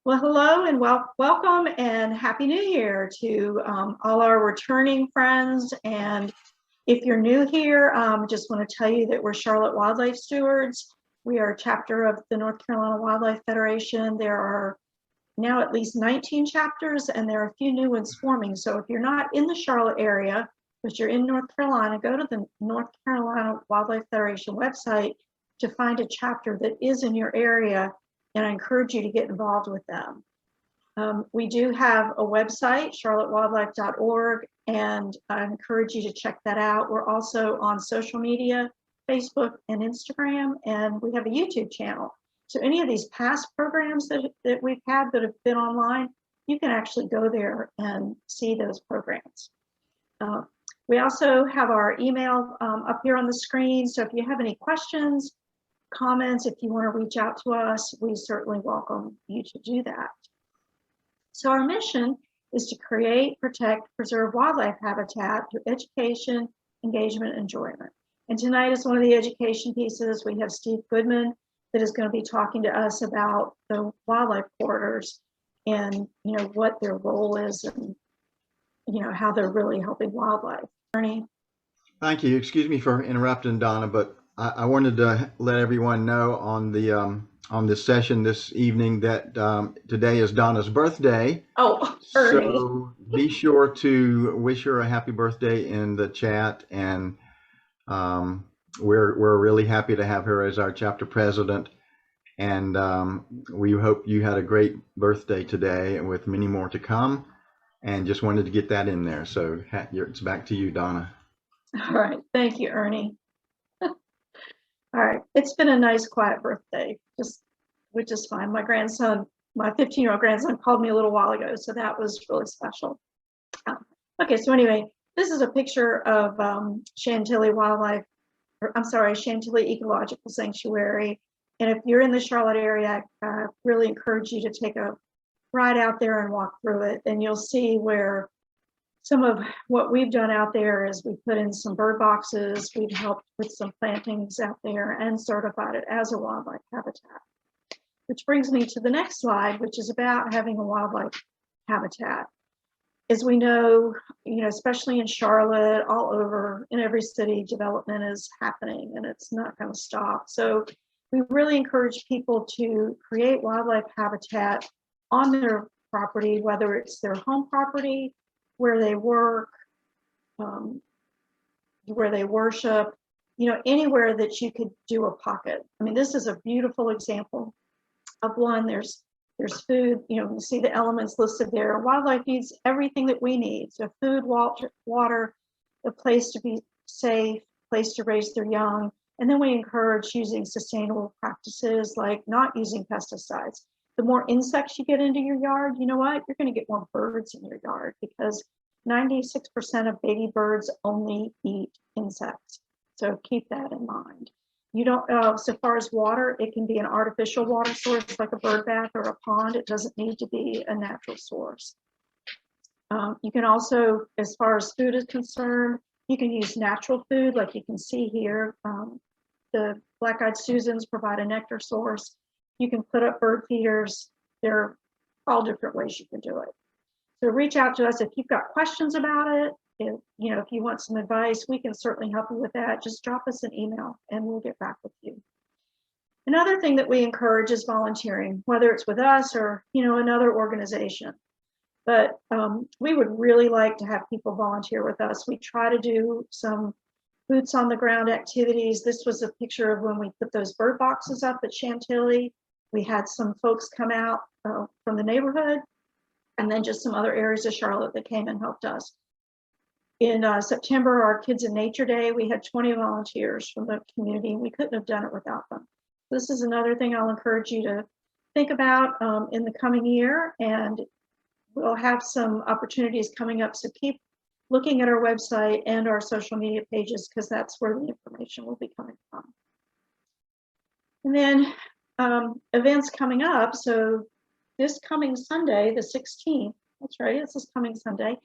Well, hello and welcome and Happy New Year to all our returning friends. And if you're new here, just want to tell you that we're Charlotte Wildlife Stewards. We are a chapter of the North Carolina Wildlife Federation. There are now at least 19 chapters, and there are a few new ones forming. So if you're not in the Charlotte area, but you're in North Carolina, go to the North Carolina Wildlife Federation website to find a chapter that is in your area, and I encourage you to get involved with them. We do have a website, charlottewildlife.org, and I encourage you to check that out. We're also on social media, Facebook and Instagram, and we have a YouTube channel. So any of these past programs that we've had that have been online, you can actually go there and see those programs. We also have our email up here on the screen. So if you have any questions, comments, if you want to reach out to us, we certainly welcome you to do that. So our mission is to create, protect, preserve wildlife habitat through education, engagement, and enjoyment. And tonight is one of the education pieces. We have Steve Goodman that is going to be talking to us about the wildlife corridors and what their role is and how they're really helping wildlife. Ernie. Thank you. Excuse me for interrupting, Donna, but I wanted to let everyone know on the on this session this evening that today is Donna's birthday. Oh, Ernie. So be sure to wish her a happy birthday in the chat, and we're really happy to have her as our chapter president, and we hope you had a great birthday today and with many more to come, and just wanted to get that in there. So it's back to you, Donna. All right. Thank you, Ernie. All right, it's been a nice, quiet birthday, which is fine. My grandson, my 15-year-old grandson, called me a little while ago, so that was really special. Okay, so anyway, this is a picture of Chantilly Chantilly Ecological Sanctuary. And if you're in the Charlotte area, I really encourage you to take a ride out there and walk through it, and you'll see where some of what we've done out there is we put in some bird boxes, we've helped with some plantings out there and certified it as a wildlife habitat. Which brings me to the next slide, which is about having a wildlife habitat. As we know, especially in Charlotte, all over, in every city, development is happening and it's not going to stop. So we really encourage people to create wildlife habitat on their property, whether it's their home property, where they work, where they worship, anywhere that you could do a pocket. I mean, this is a beautiful example of one. There's food, you see the elements listed there. Wildlife needs everything that we need. So food, water, a place to be safe, place to raise their young. And then we encourage using sustainable practices like not using pesticides. The more insects you get into your yard, you know what? You're going to get more birds in your yard because 96% of baby birds only eat insects. So keep that in mind. You don't, so far as water, it can be an artificial water source like a bird bath or a pond. It doesn't need to be a natural source. You can also, as far as food is concerned, you can use natural food like you can see here. The black-eyed Susans provide a nectar source. You can put up bird feeders. There are all different ways you can do it. So reach out to us if you've got questions about it. If you want some advice, we can certainly help you with that. Just drop us an email and we'll get back with you. Another thing that we encourage is volunteering, whether it's with us or another organization. But we would really like to have people volunteer with us. We try to do some boots on the ground activities. This was a picture of when we put those bird boxes up at Chantilly. We had some folks come out from the neighborhood, and then just some other areas of Charlotte that came and helped us. In September, our Kids in Nature Day, we had 20 volunteers from the community, and we couldn't have done it without them. This is another thing I'll encourage you to think about in the coming year, and we'll have some opportunities coming up, so keep looking at our website and our social media pages because that's where the information will be coming from. And then events coming up. So this coming Sunday, the 16th, that's right, it's this coming Sunday,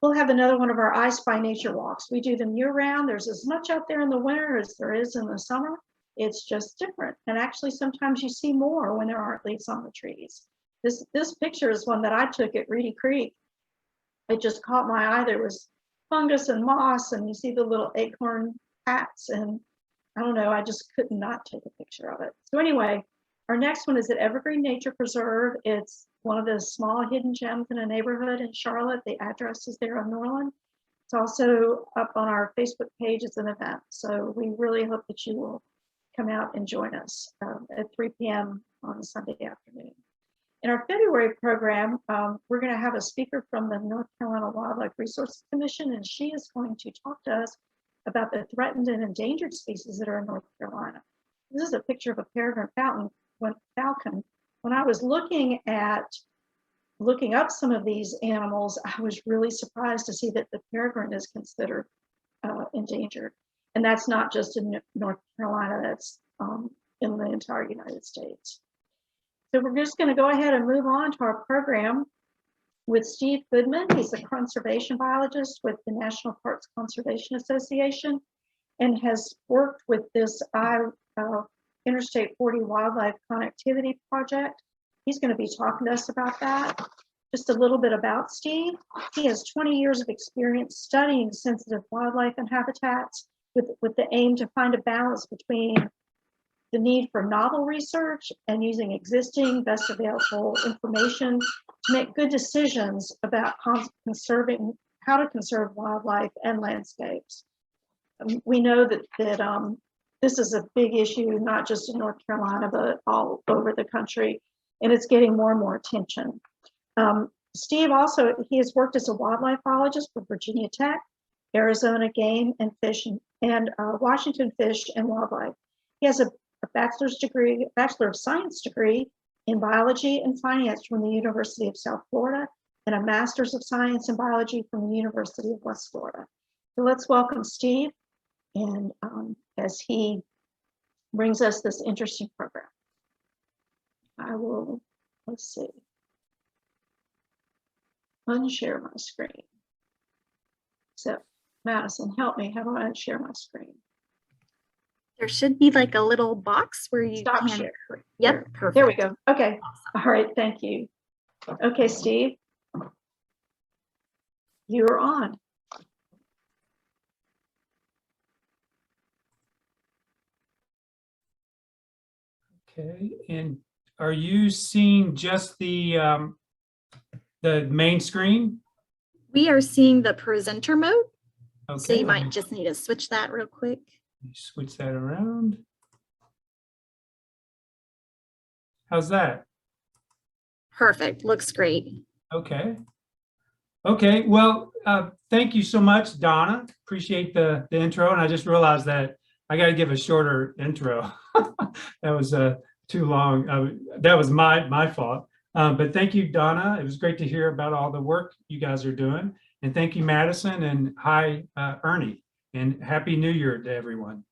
we'll have another one of our I Spy Nature walks. We do them year round. There's as much out there in the winter as there is in the summer. It's just different. And actually, sometimes you see more when there aren't leaves on the trees. This picture is one that I took at Reedy Creek. It just caught my eye. There was fungus and moss, and you see the little acorn hats, and I don't know, I just could not take a picture of it. So anyway, our next one is at Evergreen Nature Preserve. It's one of the small hidden gems in a neighborhood in Charlotte. The address is there on Norland. It's also up on our Facebook page as an event. So we really hope that you will come out and join us at 3 p.m. on Sunday afternoon. In our February program, we're going to have a speaker from the North Carolina Wildlife Resources Commission, and she is going to talk to us about the threatened and endangered species that are in North Carolina. This is a picture of a peregrine falcon. When I was looking up some of these animals, I was really surprised to see that the peregrine is considered endangered. And that's not just in North Carolina, that's in the entire United States. So we're just going to go ahead and move on to our program with Steve Goodman. He's a conservation biologist with the National Parks Conservation Association and has worked with this Interstate 40 Wildlife Connectivity Project. He's going to be talking to us about that. Just a little bit about Steve. He has 20 years of experience studying sensitive wildlife and habitats with the aim to find a balance between the need for novel research and using existing best available information to make good decisions about how to conserve wildlife and landscapes. We know that this is a big issue, not just in North Carolina, but all over the country, and it's getting more and more attention. Steve also, he has worked as a wildlife biologist for Virginia Tech, Arizona Game and Fish, and Washington Fish and Wildlife. He has a Bachelor of Science degree in biology and finance from the University of South Florida, and a Master's of Science in biology from the University of West Florida. So let's welcome Steve, and as he brings us this interesting program. I will, let's see, unshare my screen. So Madison, help me, how do I unshare my screen? There should be like a little box where you Stop can. share. Yep, perfect. There we go. Okay. All right. Thank you. Okay, Steve. You're on. Okay. And are you seeing just the main screen? We are seeing the presenter mode. Okay. So you might just need to switch that real quick. Switch that around. How's that? Perfect. Looks great. Okay. Okay. Well, thank you so much, Donna. Appreciate the intro. And I just realized that I got to give a shorter intro. That was too long. That was my fault. But thank you, Donna. It was great to hear about all the work you guys are doing. And thank you, Madison. And hi, Ernie. And Happy New Year to everyone.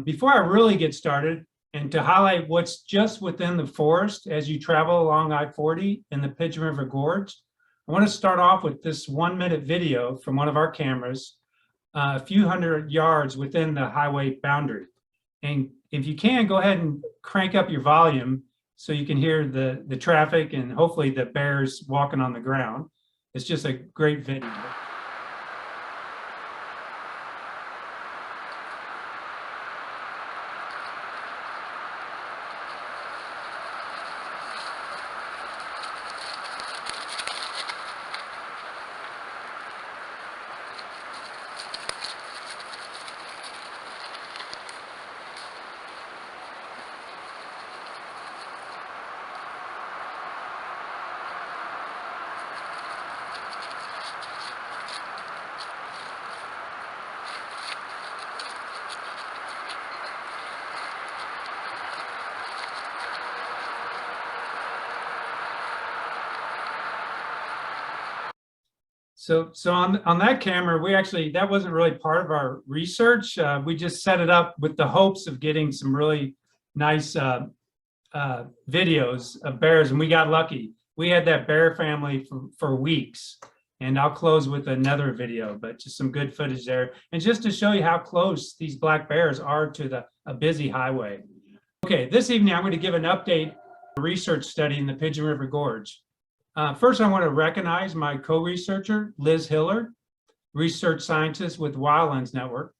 Before I really get started, and to highlight what's just within the forest as you travel along I-40 in the Pigeon River Gorge, I want to start off with this 1-minute video from one of our cameras, a few hundred yards within the highway boundary. And if you can, go ahead and crank up your volume so you can hear the traffic and hopefully the bears walking on the ground. It's just a great video. So on that camera, that wasn't really part of our research. We just set it up with the hopes of getting some really nice videos of bears, and we got lucky. We had that bear family for weeks, and I'll close with another video, but just some good footage there. And just to show you how close these black bears are to a busy highway. Okay, this evening I'm going to give an update research study in the Pigeon River Gorge. First, I want to recognize my co-researcher, Liz Hiller, research scientist with Wildlands Network,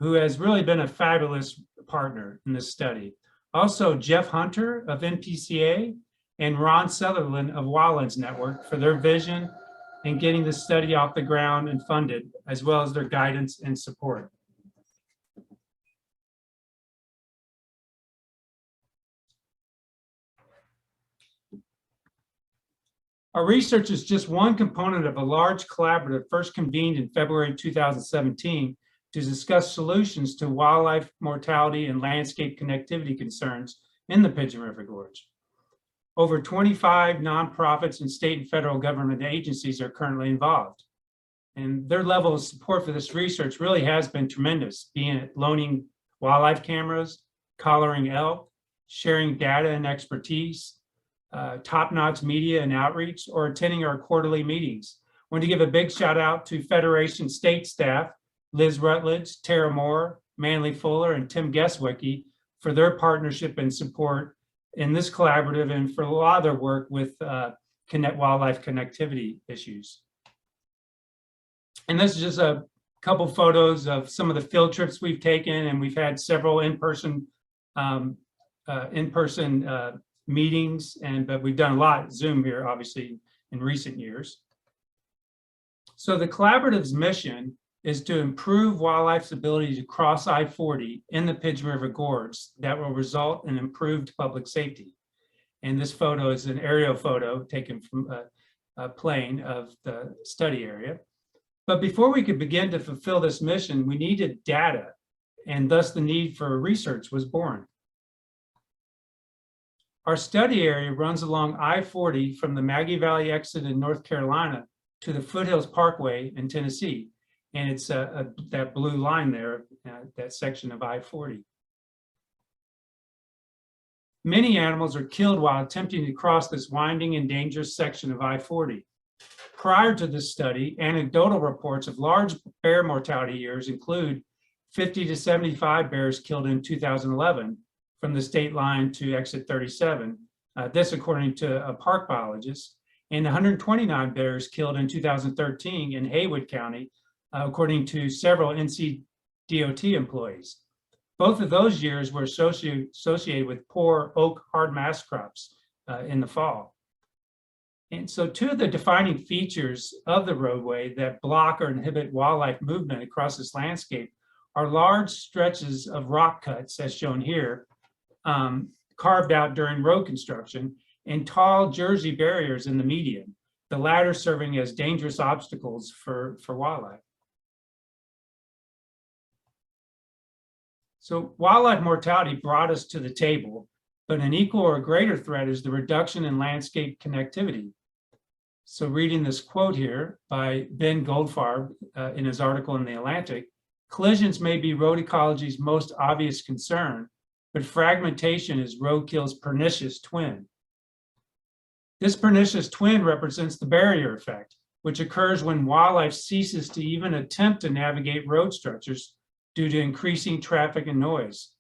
who has really been a fabulous partner in this study. Also, Jeff Hunter of NPCA and Ron Sutherland of Wildlands Network for their vision in getting the study off the ground and funded, as well as their guidance and support. Our research is just one component of a large collaborative first convened in February 2017 to discuss solutions to wildlife mortality and landscape connectivity concerns in the Pigeon River Gorge. Over 25 nonprofits and state and federal government agencies are currently involved. And their level of support for this research really has been tremendous, being it loaning wildlife cameras, collaring elk, sharing data and expertise, top-notch media and outreach, or attending our quarterly meetings. I want to give a big shout out to Federation state staff, Liz Rutledge, Tara Moore, Manley Fuller, and Tim Guesswicki for their partnership and support in this collaborative and for a lot of their work with wildlife connectivity issues. And this is just a couple photos of some of the field trips we've taken, and we've had several in-person meetings, but we've done a lot Zoom here, obviously, in recent years. So the collaborative's mission is to improve wildlife's ability to cross I-40 in the Pigeon River Gorge that will result in improved public safety. And this photo is an aerial photo taken from a plane of the study area. But before we could begin to fulfill this mission, we needed data, and thus the need for research was born. Our study area runs along I-40 from the Maggie Valley exit in North Carolina to the Foothills Parkway in Tennessee. And it's that blue line there, that section of I-40. Many animals are killed while attempting to cross this winding and dangerous section of I-40. Prior to this study, anecdotal reports of large bear mortality years include 50 to 75 bears killed in 2011 from the state line to exit 37, this according to a park biologist, and 129 bears killed in 2013 in Haywood County, according to several NCDOT employees. Both of those years were associated with poor oak hard mass crops in the fall. And so two of the defining features of the roadway that block or inhibit wildlife movement across this landscape are large stretches of rock cuts, as shown here, carved out during road construction, and tall Jersey barriers in the median, the latter serving as dangerous obstacles for wildlife. So wildlife mortality brought us to the table, but an equal or greater threat is the reduction in landscape connectivity. So reading this quote here by Ben Goldfarb in his article in The Atlantic, collisions may be road ecology's most obvious concern, but fragmentation is roadkill's pernicious twin. This pernicious twin represents the barrier effect, which occurs when wildlife ceases to even attempt to navigate road structures due to increasing traffic and noise,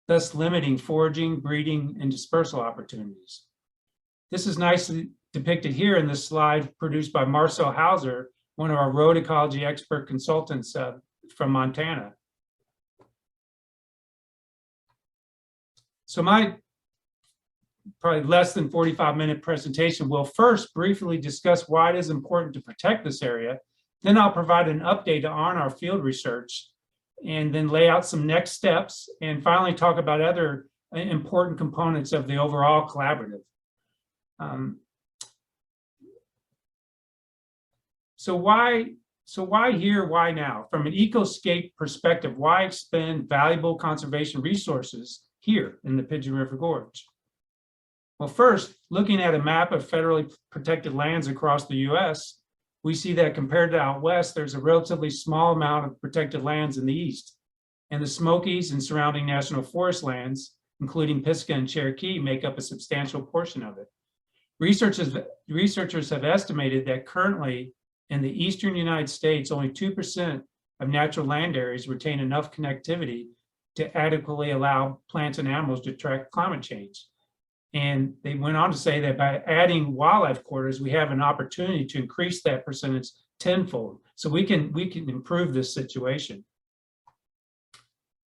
thus limiting foraging, breeding, and dispersal opportunities. This is nicely depicted here in this slide produced by Marcel Hauser, one of our road ecology expert consultants from Montana. So my probably less than 45-minute presentation will first briefly discuss why it is important to protect this area. Then I'll provide an update on our field research and then lay out some next steps, and finally talk about other important components of the overall collaborative. So why here, why now? From an ecoscape perspective, why expend valuable conservation resources here in the Pigeon River Gorge? Well, first, looking at a map of federally protected lands across the US, we see that compared to out west, there's a relatively small amount of protected lands in the east. And the Smokies and surrounding national forest lands, including Pisgah and Cherokee, make up a substantial portion of it. Researchers have estimated that currently in the eastern United States, only 2% of natural land areas retain enough connectivity to adequately allow plants and animals to track climate change. And they went on to say that by adding wildlife corridors, we have an opportunity to increase that percentage tenfold. So we can improve this situation.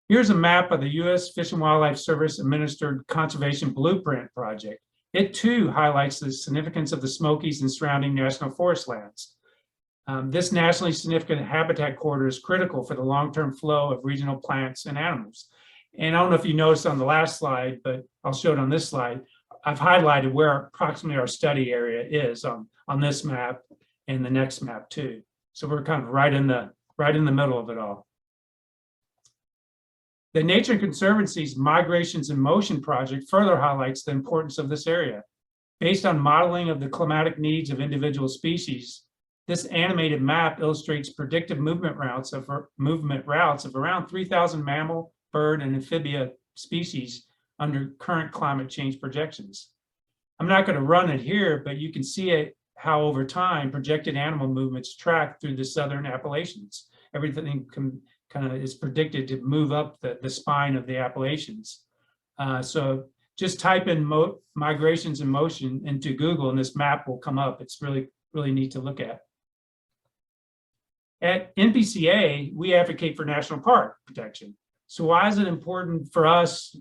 Here's a map of the U.S. Fish and Wildlife Service administered Conservation Blueprint Project. It too highlights the significance of the Smokies and surrounding national forest lands. This nationally significant habitat corridor is critical for the long-term flow of regional plants and animals. And I don't know if you noticed on the last slide, but I'll show it on this slide. I've highlighted where approximately our study area is on this map and the next map too. So we're kind of right in the middle of it all. The Nature Conservancy's Migrations in Motion project further highlights the importance of this area. Based on modeling of the climatic needs of individual species, this animated map illustrates predictive movement routes of around 3,000 mammal, bird, and amphibia species under current climate change projections. I'm not going to run it here, but you can see it how over time projected animal movements track through the southern Appalachians. Everything kind of is predicted to move up the spine of the Appalachians. So just type in migrations in motion into Google and this map will come up. It's really, really neat to look at. At NPCA, we advocate for national park protection. So why is it important for us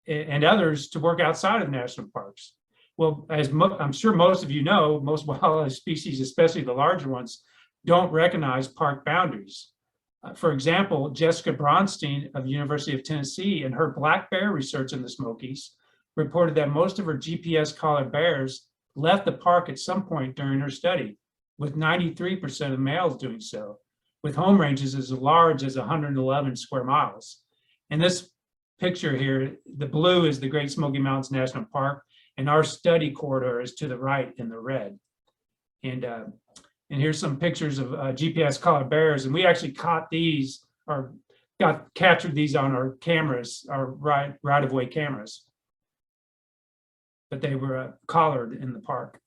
and others to work outside of national parks? Well, as I'm sure most of you know, most wildlife species, especially the larger ones, don't recognize park boundaries. For example, Jessica Bronstein of the University of Tennessee and her black bear research in the Smokies reported that most of her GPS collared bears left the park at some point during her study, with 93% of males doing so, with home ranges as large as 111 square miles. In this picture here, the blue is the Great Smoky Mountains National Park, and our study corridor is to the right in the red. And here's some pictures of GPS collared bears, and we actually caught these or captured these on our cameras, our right-of-way cameras. But they were collared in the park.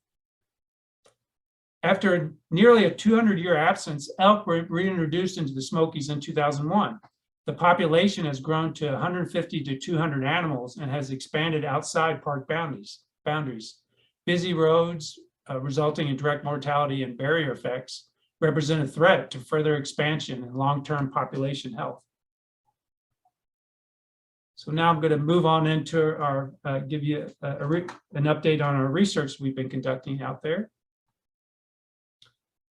After nearly a 200-year absence, elk were reintroduced into the Smokies in 2001. The population has grown to 150 to 200 animals and has expanded outside park boundaries. Busy roads, resulting in direct mortality and barrier effects, represent a threat to further expansion and long-term population health. So now I'm going to move on into our, give you an update on our research we've been conducting out there.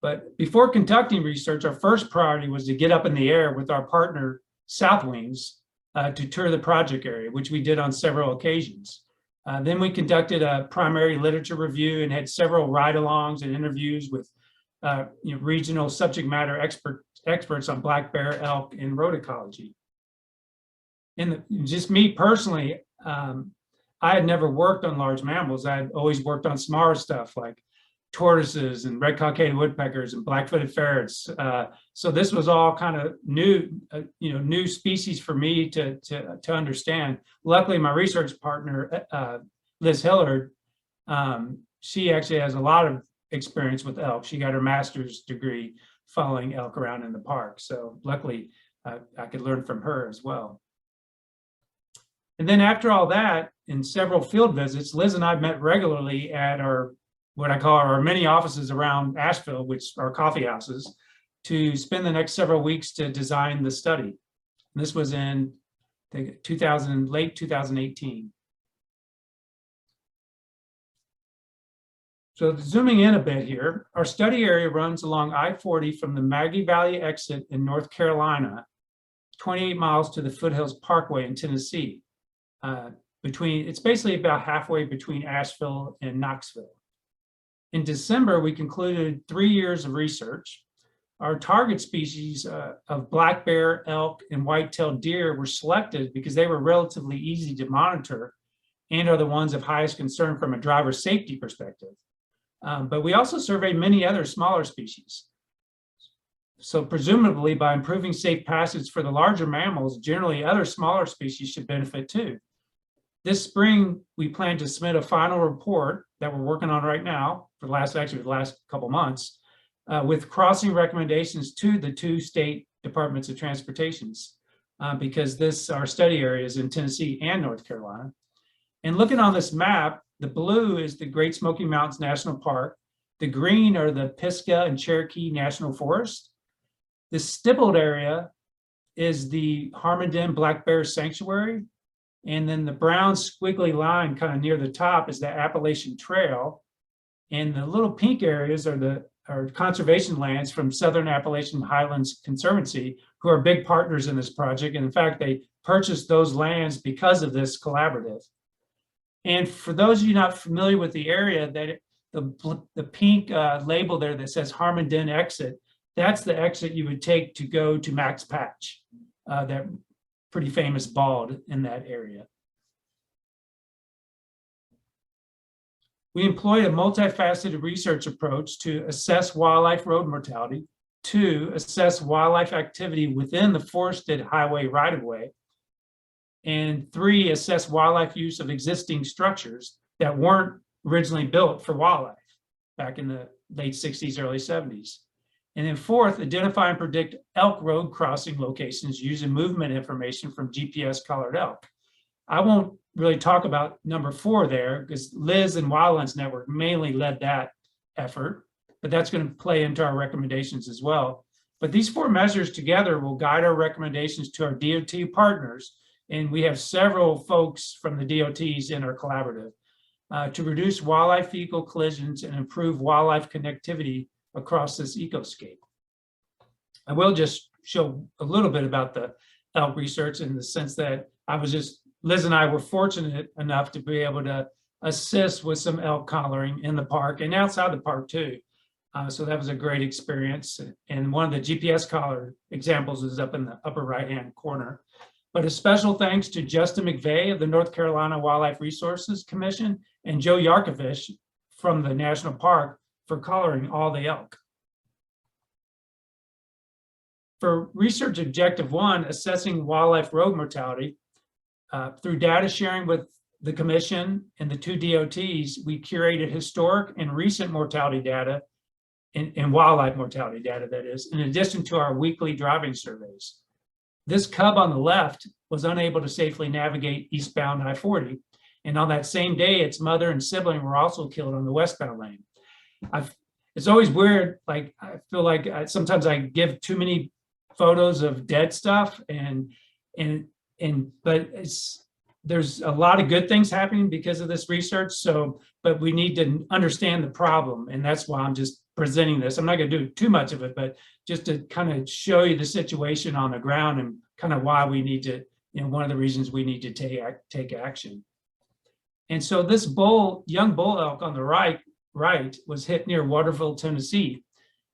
But before conducting research, our first priority was to get up in the air with our partner, South Wings, to tour the project area, which we did on several occasions. Then we conducted a primary literature review and had several ride-alongs and interviews with regional subject matter experts on black bear, elk, and road ecology. And just me personally, I had never worked on large mammals. I had always worked on smaller stuff like tortoises and red cockaded woodpeckers and black-footed ferrets. So this was all kind of new, new species for me to understand. Luckily, my research partner, Liz Hillard, she actually has a lot of experience with elk. She got her master's degree following elk around in the park. So luckily, I could learn from her as well. And then after all that, in several field visits, Liz and I met regularly at what I call our mini offices around Asheville, which are coffee houses, to spend the next several weeks to design the study. And this was in late 2018. So zooming in a bit here, our study area runs along I-40 from the Maggie Valley exit in North Carolina, 28 miles to the Foothills Parkway in Tennessee. It's basically about halfway between Asheville and Knoxville. In December, we concluded 3 years of research. Our target species of black bear, elk, and white-tailed deer were selected because they were relatively easy to monitor and are the ones of highest concern from a driver safety perspective. But we also surveyed many other smaller species. So presumably by improving safe passage for the larger mammals, generally other smaller species should benefit too. This spring, we plan to submit a final report that we're working on right now for the last couple months with crossing recommendations to the 2 state departments of transportations because our study area is in Tennessee and North Carolina. And looking on this map, The blue is the Great Smoky Mountains National Park. The green are the Pisgah and Cherokee National Forest. The stippled area is the Harmondin Black Bear Sanctuary. And then the brown squiggly line kind of near the top is the Appalachian Trail. And the little pink areas are conservation lands from Southern Appalachian Highlands Conservancy, who are big partners in this project. And in fact, they purchased those lands because of this collaborative. And for those of you not familiar with the area, that the pink label there that says Harmondin exit, that's the exit you would take to go to Max Patch, that pretty famous bald in that area. We employed a multifaceted research approach to assess wildlife road mortality, to assess wildlife activity within the forested highway right-of-way, and 3, assess wildlife use of existing structures that weren't originally built for wildlife back in the late 60s, early 70s. And then 4th, identify and predict elk road crossing locations using movement information from GPS collared elk. I won't really talk about number 4 there because Liz and Wildlands Network mainly led that effort, but that's going to play into our recommendations as well. But these 4 measures together will guide our recommendations to our DOT partners. And we have several folks from the DOTs in our collaborative to reduce wildlife vehicle collisions and improve wildlife connectivity across this ecoscape. I will just show a little bit about the elk research in the sense that Liz and I were fortunate enough to be able to assist with some elk collaring in the park and outside the park too. So that was a great experience. And one of the GPS collar examples is up in the upper right-hand corner. But a special thanks to Justin McVeigh of the North Carolina Wildlife Resources Commission and Joe Yarkovich from the National Park for collaring all the elk. For research objective 1, assessing wildlife road mortality, through data sharing with the commission and the 2 DOTs, we curated historic and recent mortality data and wildlife mortality data, that is, in addition to our weekly driving surveys. This cub on the left was unable to safely navigate eastbound I-40. And on that same day, its mother and sibling were also killed on the westbound lane. It's always weird. Like, I feel like sometimes I give too many photos of dead stuff but there's a lot of good things happening because of this research. So, but we need to understand the problem. And that's why I'm just presenting this. I'm not going to do too much of it, but just to kind of show you the situation on the ground and kind of why we need to, one of the reasons we need to take action. And so this young bull elk on the right was hit near Waterville, Tennessee,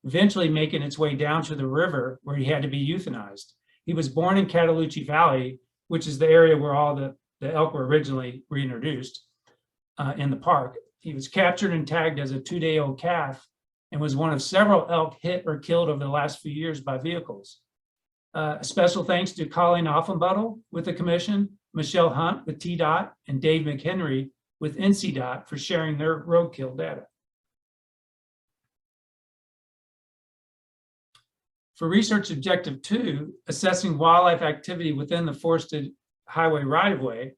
eventually making its way down to the river where he had to be euthanized. He was born in Cataloochee Valley, which is the area where all the elk were originally reintroduced in the park. He was captured and tagged as a 2-day-old calf and was one of several elk hit or killed over the last few years by vehicles. A special thanks to Colleen Offenbuttle with the commission, Michelle Hunt with TDOT, and Dave McHenry with NCDOT for sharing their roadkill data. For research objective 2, assessing wildlife activity within the forested highway right-of-way,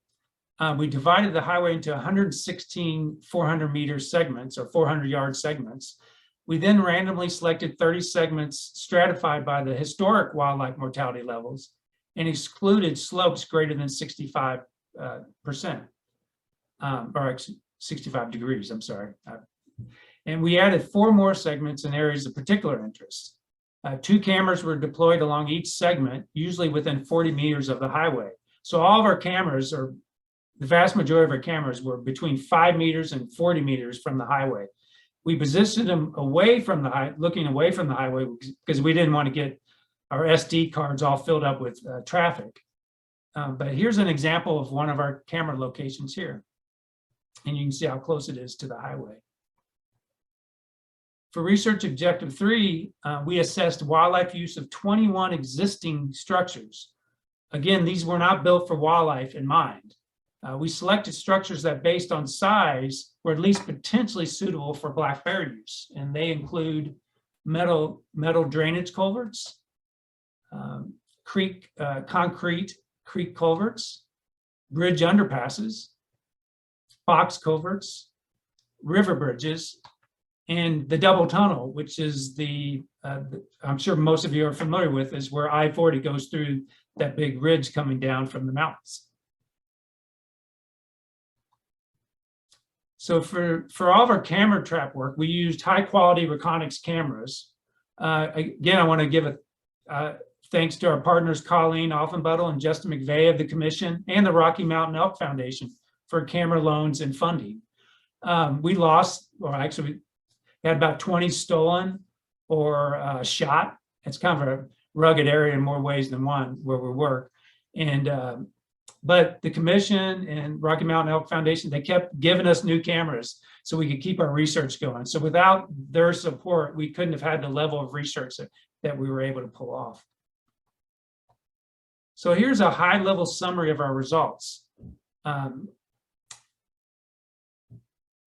we divided the highway into 116 400-meter segments or 400-yard segments. We then randomly selected 30 segments stratified by the historic wildlife mortality levels and excluded slopes greater than 65%, or 65 degrees, I'm sorry. And we added 4 more segments in areas of particular interest. 2 cameras were deployed along each segment, usually within 40 meters of the highway. So all of our cameras, or the vast majority of our cameras, were between 5 meters and 40 meters from the highway. We positioned them away from the looking away from the highway because we didn't want to get our SD cards all filled up with traffic. But here's an example of one of our camera locations here. And you can see how close it is to the highway. For research objective 3, we assessed wildlife use of 21 existing structures. Again, these were not built for wildlife in mind. We selected structures that, based on size, were at least potentially suitable for black bear use. And they include metal drainage culverts, concrete creek culverts, bridge underpasses, box culverts, river bridges, and the double tunnel, which is I'm sure most of you are familiar with, is where I-40 goes through that big ridge coming down from the mountains. So for all of our camera trap work, we used high quality Raccoons cameras. Again, I want to give a thanks to our partners, Colleen Offenbuttle and Justin McVeigh of the Commission and the Rocky Mountain Elk Foundation for camera loans and funding. We lost, or actually we had about 20 stolen or shot. It's kind of a rugged area in more ways than one where we work. And but the Commission and Rocky Mountain Elk Foundation, they kept giving us new cameras so we could keep our research going. So without their support, we couldn't have had the level of research that we were able to pull off. So here's a high-level summary of our results.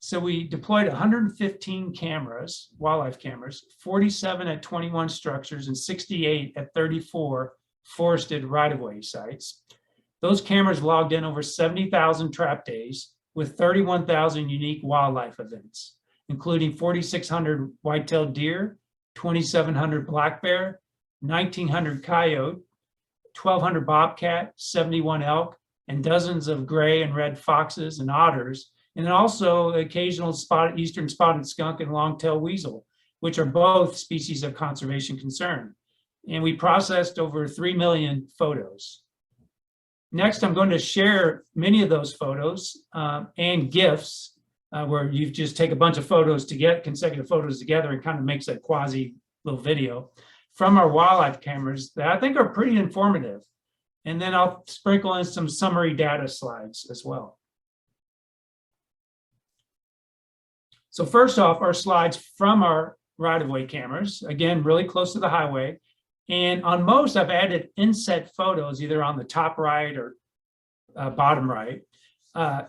So we deployed 115 cameras, wildlife cameras, 47 at 21 structures and 68 at 34 forested right-of-way sites. Those cameras logged in over 70,000 trap days with 31,000 unique wildlife events, including 4,600 white-tailed deer, 2,700 black bear, 1,900 coyote, 1,200 bobcat, 71 elk, and dozens of gray and red foxes and otters, and then also occasional eastern spotted skunk and long-tailed weasel, which are both species of conservation concern. And we processed over 3 million photos. Next, I'm going to share many of those photos and GIFs, where you just take a bunch of photos to get consecutive photos together and kind of makes a quasi little video from our wildlife cameras that I think are pretty informative. And then I'll sprinkle in some summary data slides as well. So first off, our slides from our right-of-way cameras, again, really close to the highway. And on most, I've added inset photos, either on the top right or bottom right,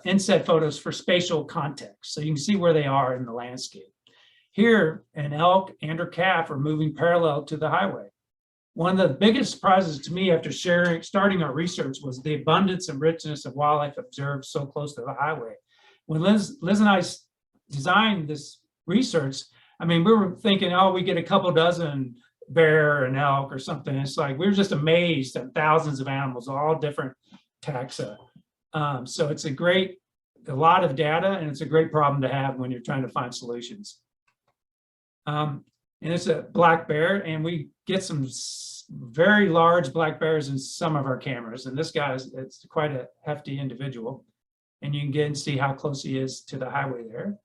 inset photos for spatial context. So you can see where they are in the landscape. Here, an elk and or calf are moving parallel to the highway. One of the biggest surprises to me after starting our research was the abundance and richness of wildlife observed so close to the highway. When Liz and I designed this research, I mean, we were thinking, oh, we get a couple dozen bear and elk or something. It's like, we were just amazed at thousands of animals, all different taxa. So it's a lot of data, and it's a great problem to have when you're trying to find solutions. And it's a black bear, and we get some very large black bears in some of our cameras. And this guy it's quite a hefty individual. And you can get and see how close he is to the highway there.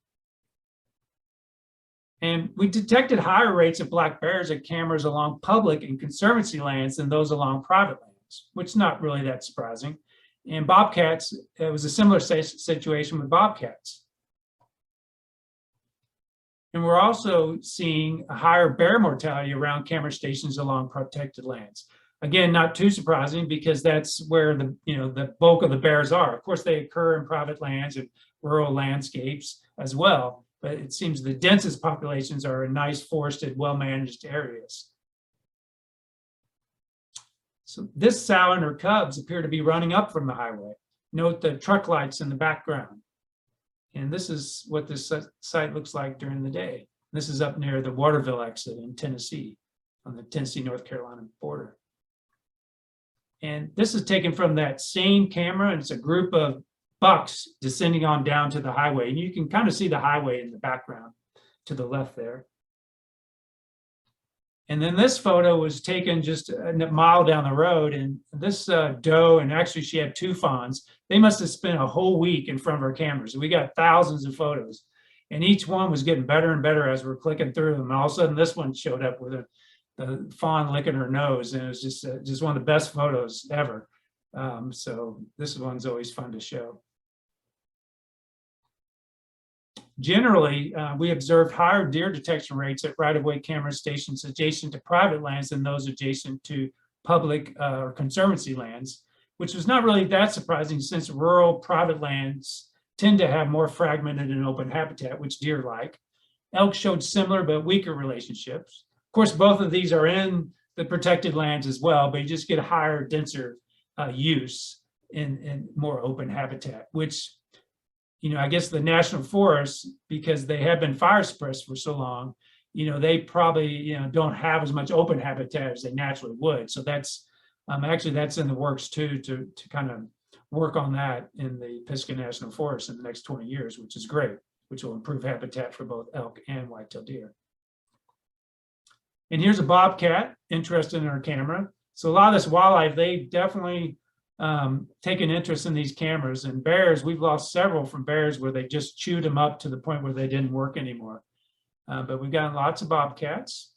And we detected higher rates of black bears at cameras along public and conservancy lands than those along private lands, which is not really that surprising. And bobcats, it was a similar situation with bobcats. And we're also seeing a higher bear mortality around camera stations along protected lands. Again, not too surprising because that's where the bulk of the bears are. Of course, they occur in private lands and rural landscapes as well, but it seems the densest populations are in nice forested, well-managed areas. So this sow and her cubs appear to be running up from the highway. Note the truck lights in the background. And this is what this site looks like during the day. This is up near the Waterville exit in Tennessee, on the Tennessee-North Carolina border. And this is taken from that same camera, and it's a group of bucks descending on down to the highway. And you can kind of see the highway in the background to the left there. And then this photo was taken just a mile down the road, and this doe, and actually she had 2 fawns, they must have spent a whole week in front of our cameras. We got thousands of photos, and each one was getting better and better as we're clicking through them. And all of a sudden this one showed up with the fawn licking her nose, and it was just one of the best photos ever. So this one's always fun to show. Generally, we observed higher deer detection rates at right-of-way camera stations adjacent to private lands than those adjacent to public or conservancy lands, which was not really that surprising since rural private lands tend to have more fragmented and open habitat, which deer like. Elk showed similar but weaker relationships. Of course, both of these are in the protected lands as well, but you just get a higher, denser use in more open habitat, which I guess the national forests, because they have been fire suppressed for so long, they probably, don't have as much open habitat as they naturally would. So that's actually that's in the works too, to kind of work on that in the Pisgah National Forest in the next 20 years, which is great, which will improve habitat for both elk and white-tailed deer. And here's a bobcat interested in our camera. So a lot of this wildlife, they definitely take an interest in these cameras. And bears, we've lost several from bears where they just chewed them up to the point where they didn't work anymore. But we've got lots of bobcats.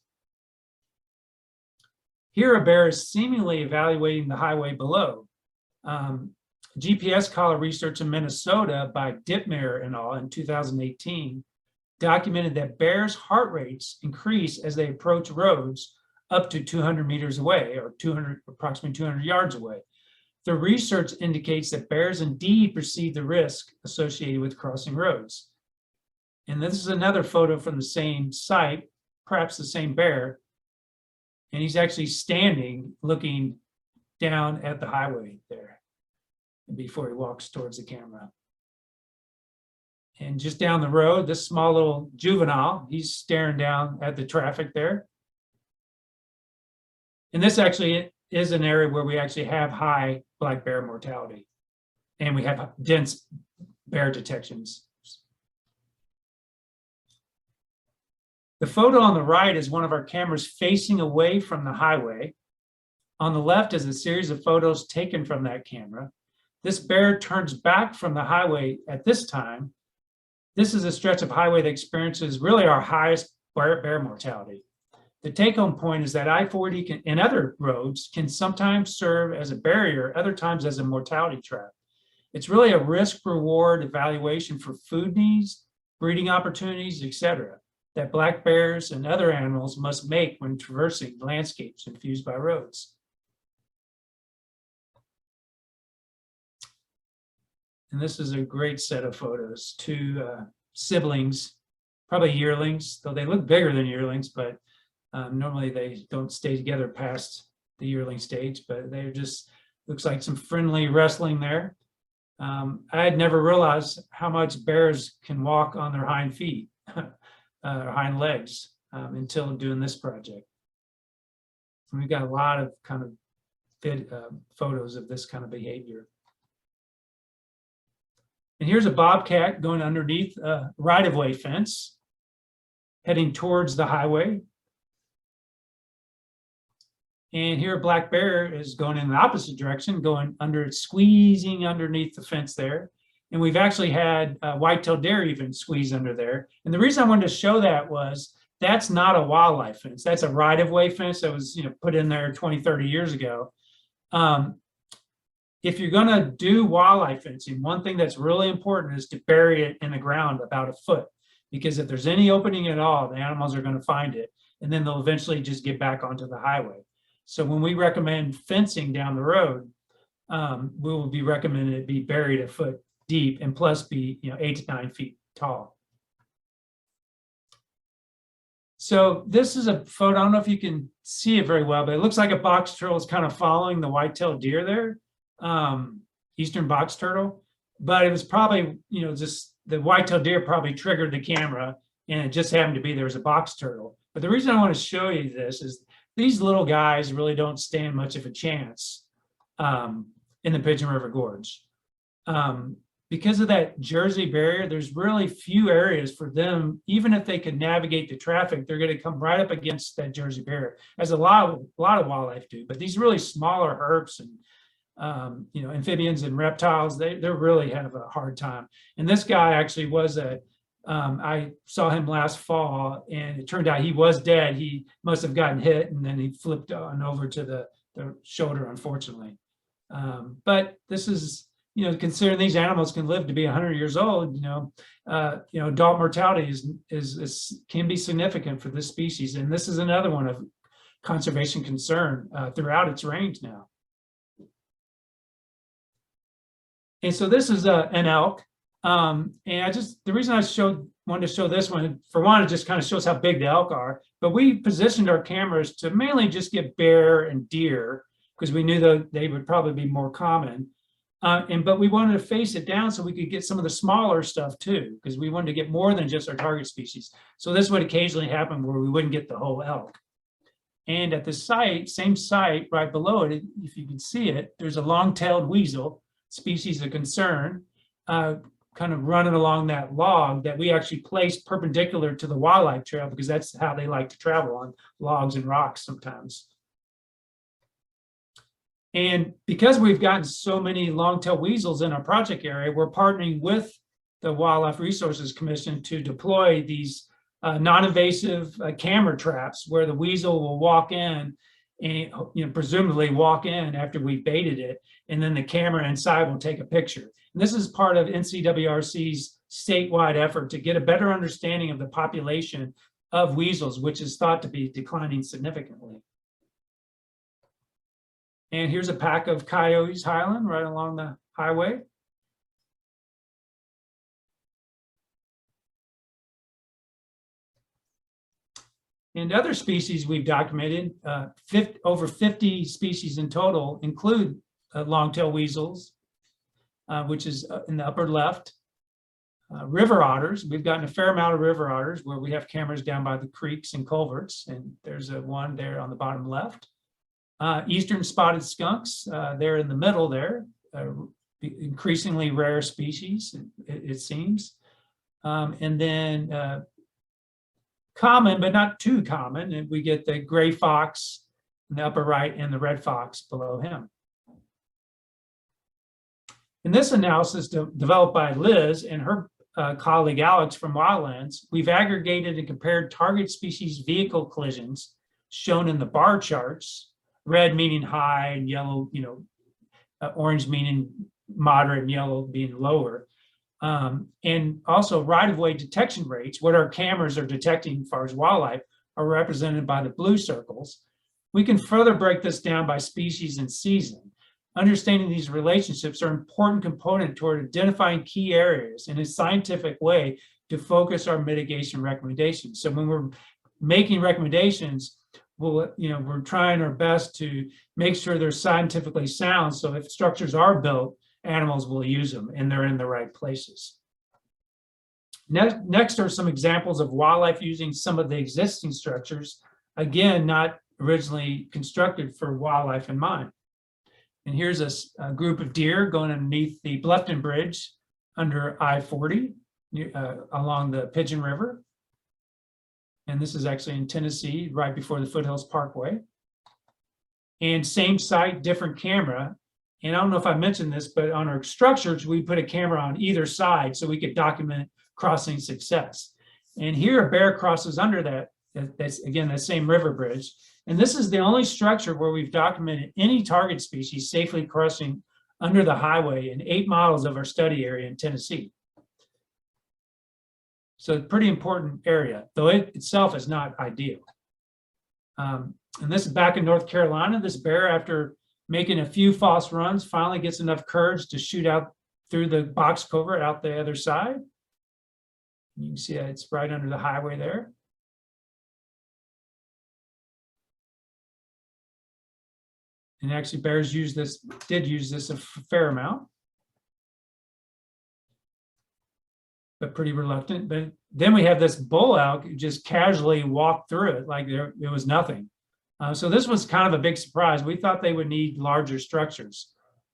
Here a bear is seemingly evaluating the highway below. GPS collar research in Minnesota by Dipmere et al. In 2018 documented that bears' heart rates increase as they approach roads up to 200 meters away, or approximately 200 yards away. The research indicates that bears indeed perceive the risk associated with crossing roads. And this is another photo from the same site, perhaps the same bear. And he's actually standing, looking down at the highway there before he walks towards the camera. And just down the road, this small little juvenile, he's staring down at the traffic there. And this actually is an area where we actually have high black bear mortality, and we have dense bear detections. The photo on the right is one of our cameras facing away from the highway. On the left is a series of photos taken from that camera. This bear turns back from the highway at this time. This is a stretch of highway that experiences really our highest bear mortality. The take-home point is that I-40 and other roads can sometimes serve as a barrier, other times as a mortality trap. It's really a risk-reward evaluation for food needs, breeding opportunities, etc., that black bears and other animals must make when traversing landscapes infused by roads. And this is a great set of photos. Two siblings, probably yearlings, though they look bigger than yearlings, but normally they don't stay together past the yearling stage, but they're just, looks like some friendly wrestling there. I had never realized how much bears can walk on their hind feet, or hind legs, until doing this project. And we've got a lot of kind of photos of this kind of behavior. And here's a bobcat going underneath a right-of-way fence, heading towards the highway. And here a black bear is going in the opposite direction, squeezing underneath the fence there. And we've actually had white-tailed deer even squeeze under there. And the reason I wanted to show that was that's not a wildlife fence. That's a right-of-way fence that was put in there 20, 30 years ago. If you're going to do wildlife fencing, one thing that's really important is to bury it in the ground about a foot, because if there's any opening at all, the animals are going to find it, and then they'll eventually just get back onto the highway. So when we recommend fencing down the road, we will be recommending it be buried a foot deep and plus be 8 to 9 feet tall. So this is a photo. I don't know if you can see it very well, but it looks like a box turtle is kind of following the white-tailed deer there. Eastern box turtle, but it was probably just the white-tailed deer probably triggered the camera, and it just happened to be there was a box turtle. But the reason I want to show you this is these little guys really don't stand much of a chance in the Pigeon River Gorge. Because of that Jersey barrier, there's really few areas for them. Even if they could navigate the traffic, they're going to come right up against that Jersey barrier, as a lot of wildlife do. But these really smaller herps and amphibians and reptiles, they really have a hard time. And this guy actually was I saw him last fall, and it turned out he was dead. He must have gotten hit, and then he flipped on over to the shoulder, unfortunately. But this is, considering these animals can live to be 100 years old, adult mortality can be significant for this species. And this is another one of conservation concern throughout its range now. And so this is an elk. And the reason I wanted to show this one, for one, it just kind of shows how big the elk are, but we positioned our cameras to mainly just get bear and deer, because we knew that they would probably be more common. But we wanted to face it down so we could get some of the smaller stuff too, because we wanted to get more than just our target species. So this would occasionally happen where we wouldn't get the whole elk. And at the site, same site right below it, if you can see it, there's a long-tailed weasel, species of concern, kind of running along that log that we actually placed perpendicular to the wildlife trail because that's how they like to travel, on logs and rocks sometimes. And because we've gotten so many long-tailed weasels in our project area, we're partnering with the Wildlife Resources Commission to deploy these non-invasive camera traps where the weasel will walk in and presumably walk in after we baited it, and then the camera inside will take a picture. And this is part of NCWRC's statewide effort to get a better understanding of the population of weasels, which is thought to be declining significantly. And here's a pack of coyotes highland right along the highway. And other species we've documented, over 50 species in total, include long-tailed weasels, which is in the upper left. River otters, we've gotten a fair amount of river otters where we have cameras down by the creeks and culverts, and there's one there on the bottom left. Eastern spotted skunks, they're in the middle there, increasingly rare species, it seems. And then common, but not too common, and we get the gray fox in the upper right and the red fox below him. In this analysis developed by Liz and her colleague Alex from Wildlands, we've aggregated and compared target species vehicle collisions shown in the bar charts, red meaning high and yellow, orange meaning moderate and yellow being lower. And also right-of-way detection rates, what our cameras are detecting as far as wildlife, are represented by the blue circles. We can further break this down by species and season. Understanding these relationships are an important component toward identifying key areas in a scientific way to focus our mitigation recommendations. So when we're making recommendations, we're trying our best to make sure they're scientifically sound, so if structures are built, animals will use them and they're in the right places. Next are some examples of wildlife using some of the existing structures, again, not originally constructed for wildlife in mind. And here's a group of deer going underneath the Bluffton Bridge under I-40 along the Pigeon River. And this is actually in Tennessee, right before the Foothills Parkway. And same site, different camera. And I don't know if I mentioned this, but on our structures, we put a camera on either side so we could document crossing success. And here a bear crosses under that's again, that same river bridge. And this is the only structure where we've documented any target species safely crossing under the highway in 8 miles of our study area in Tennessee. So pretty important area, though it itself is not ideal. And this is back in North Carolina. This bear, after making a few false runs, finally gets enough courage to shoot out through the box covert out the other side. You can see that it's right under the highway there. And actually bears did use this a fair amount, but pretty reluctant. But then we have this bull elk who just casually walked through it like it was nothing. So this was kind of a big surprise. We thought they would need larger structures.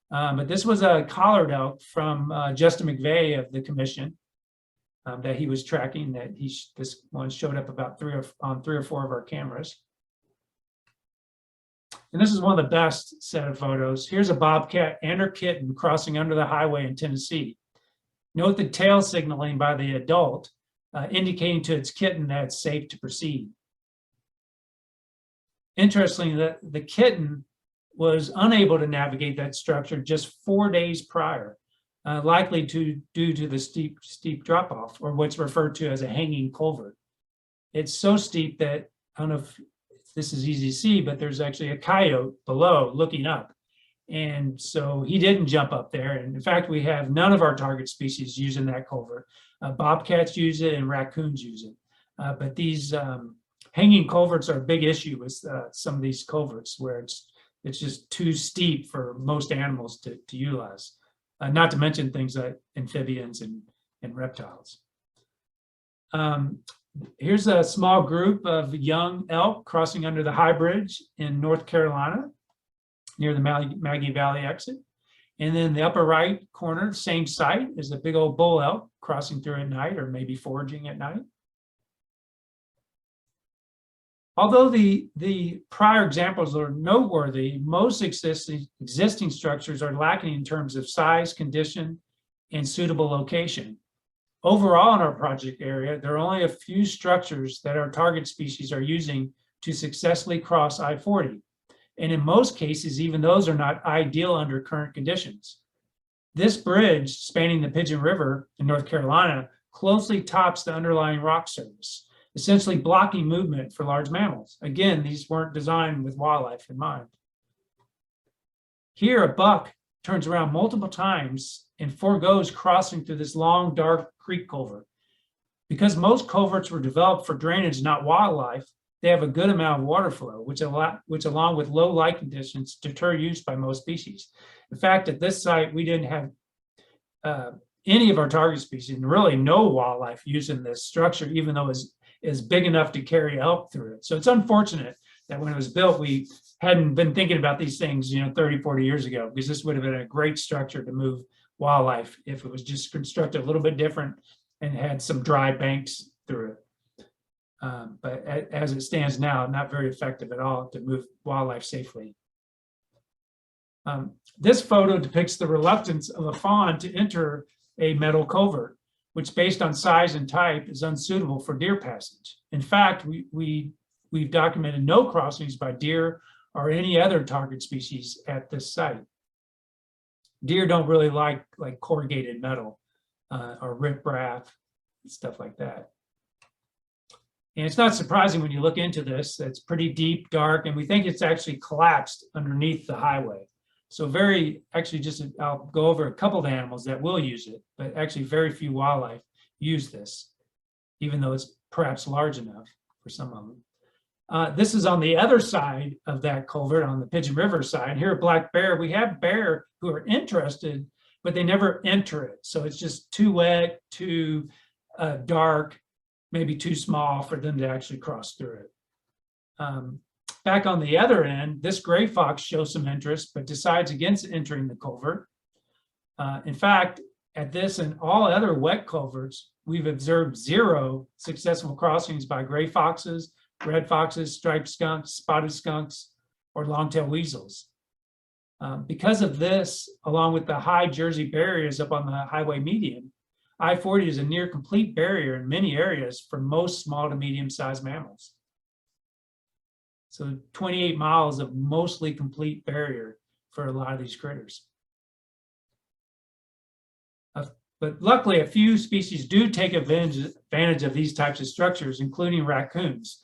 But this was a collared elk from Justin McVeigh of the commission that he was tracking, this one showed up about on 3 or 4 of our cameras. And this is one of the best set of photos. Here's a bobcat and her kitten crossing under the highway in Tennessee. Note the tail signaling by the adult, indicating to its kitten that it's safe to proceed. Interestingly, the kitten was unable to navigate that structure just 4 days prior, likely due to the steep drop-off, or what's referred to as a hanging culvert. It's so steep that, I don't know if this is easy to see, but there's actually a coyote below looking up. And so he didn't jump up there. And in fact, we have none of our target species using that culvert. Bobcats use it and raccoons use it. But these hanging culverts are a big issue with some of these culverts where it's just too steep for most animals to utilize. not to mention things like amphibians and reptiles. Here's a small group of young elk crossing under the High Bridge in North Carolina near the Maggie Valley exit. And then the upper right corner, same site, is a big old bull elk crossing through at night or maybe foraging at night. Although the prior examples are noteworthy, most existing structures are lacking in terms of size, condition, and suitable location. Overall, in our project area, there are only a few structures that our target species are using to successfully cross I-40. And in most cases, even those are not ideal under current conditions. This bridge spanning the Pigeon River in North Carolina closely tops the underlying rock surface, essentially blocking movement for large mammals. Again, these weren't designed with wildlife in mind. Here, a buck turns around multiple times and forgoes crossing through this long, dark creek culvert. Because most culverts were developed for drainage, not wildlife, they have a good amount of water flow, which along with low light conditions deter use by most species. In fact, at this site, we didn't have any of our target species, and really no wildlife using this structure, even though it's big enough to carry elk through it. So it's unfortunate that when it was built, we hadn't been thinking about these things, 30, 40 years ago, because this would have been a great structure to move wildlife if it was just constructed a little bit different and had some dry banks through it. But as it stands now, not very effective at all to move wildlife safely. This photo depicts the reluctance of a fawn to enter a metal culvert, which based on size and type is unsuitable for deer passage. In fact, we've documented no crossings by deer or any other target species at this site. Deer don't really like corrugated metal or riprap, stuff like that. And it's not surprising when you look into this, it's pretty deep, dark, and we think it's actually collapsed underneath the highway. So I'll go over a couple of animals that will use it, but actually very few wildlife use this, even though it's perhaps large enough for some of them. This is on the other side of that culvert, on the Pigeon River side. Here at Black Bear, we have bear who are interested, but they never enter it. So it's just too wet, too dark, maybe too small for them to actually cross through it. Back on the other end, this gray fox shows some interest, but decides against entering the culvert. In fact, at this and all other wet culverts, we've observed 0 successful crossings by gray foxes, red foxes, striped skunks, spotted skunks, or long-tailed weasels. Because of this, along with the high Jersey barriers up on the highway median, I-40 is a near complete barrier in many areas for most small to medium-sized mammals. So 28 miles of mostly complete barrier for a lot of these critters. But luckily, a few species do take advantage of these types of structures, including raccoons.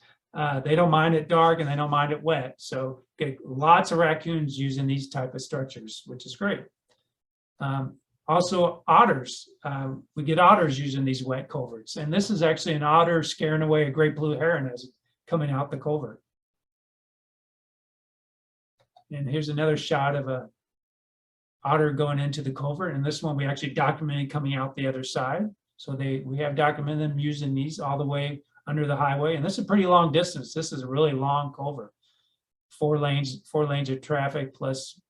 They don't mind it dark and they don't mind it wet. So get lots of raccoons using these type of structures, which is great. Also otters, we get otters using these wet culverts. And this is actually an otter scaring away a great blue heron as it's coming out the culvert. And here's another shot of a otter going into the culvert. And this one we actually documented coming out the other side. So we have documented them using these all the way under the highway. And this is a pretty long distance. This is a really long culvert, 4 lanes of traffic plus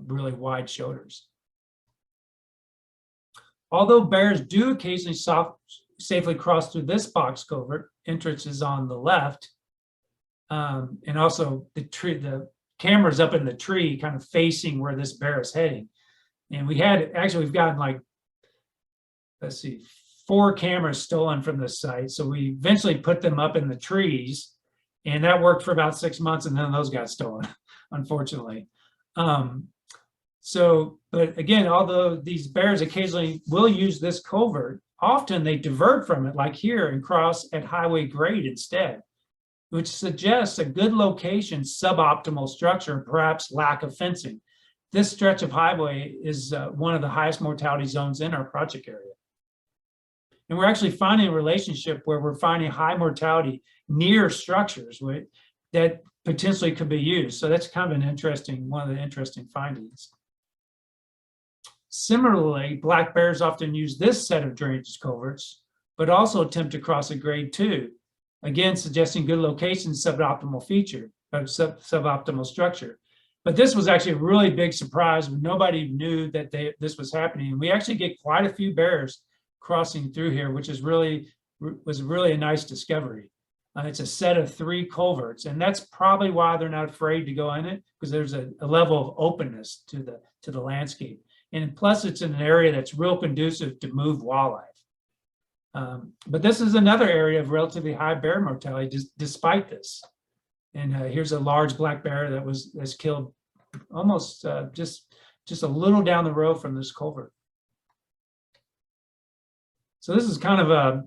really wide shoulders. Although bears do occasionally safely cross through this box culvert, entrance is on the left. And also the camera's up in the tree, kind of facing where this bear is heading. And we've gotten let's see, 4 cameras stolen from this site. So we eventually put them up in the trees, and that worked for about 6 months, and then those got stolen, unfortunately. But again, although these bears occasionally will use this culvert, often they divert from it, like here, and cross at highway grade instead, which suggests a good location, suboptimal structure, and perhaps lack of fencing. This stretch of highway is one of the highest mortality zones in our project area. And we're actually finding a relationship where we're finding high mortality near structures that potentially could be used. So that's kind of one of the interesting findings. Similarly, black bears often use this set of drainage culverts, but also attempt to cross a grade 2, again suggesting good location, suboptimal feature, or suboptimal structure. But this was actually a really big surprise when nobody knew that this was happening. And we actually get quite a few bears crossing through here, which was really a nice discovery. It's a set of 3 culverts, and that's probably why they're not afraid to go in it, because there's a level of openness to the landscape. And plus, it's in an area that's real conducive to move wildlife. But this is another area of relatively high bear mortality despite this. And here's a large black bear that's killed almost just a little down the road from this culvert. So this is kind of a,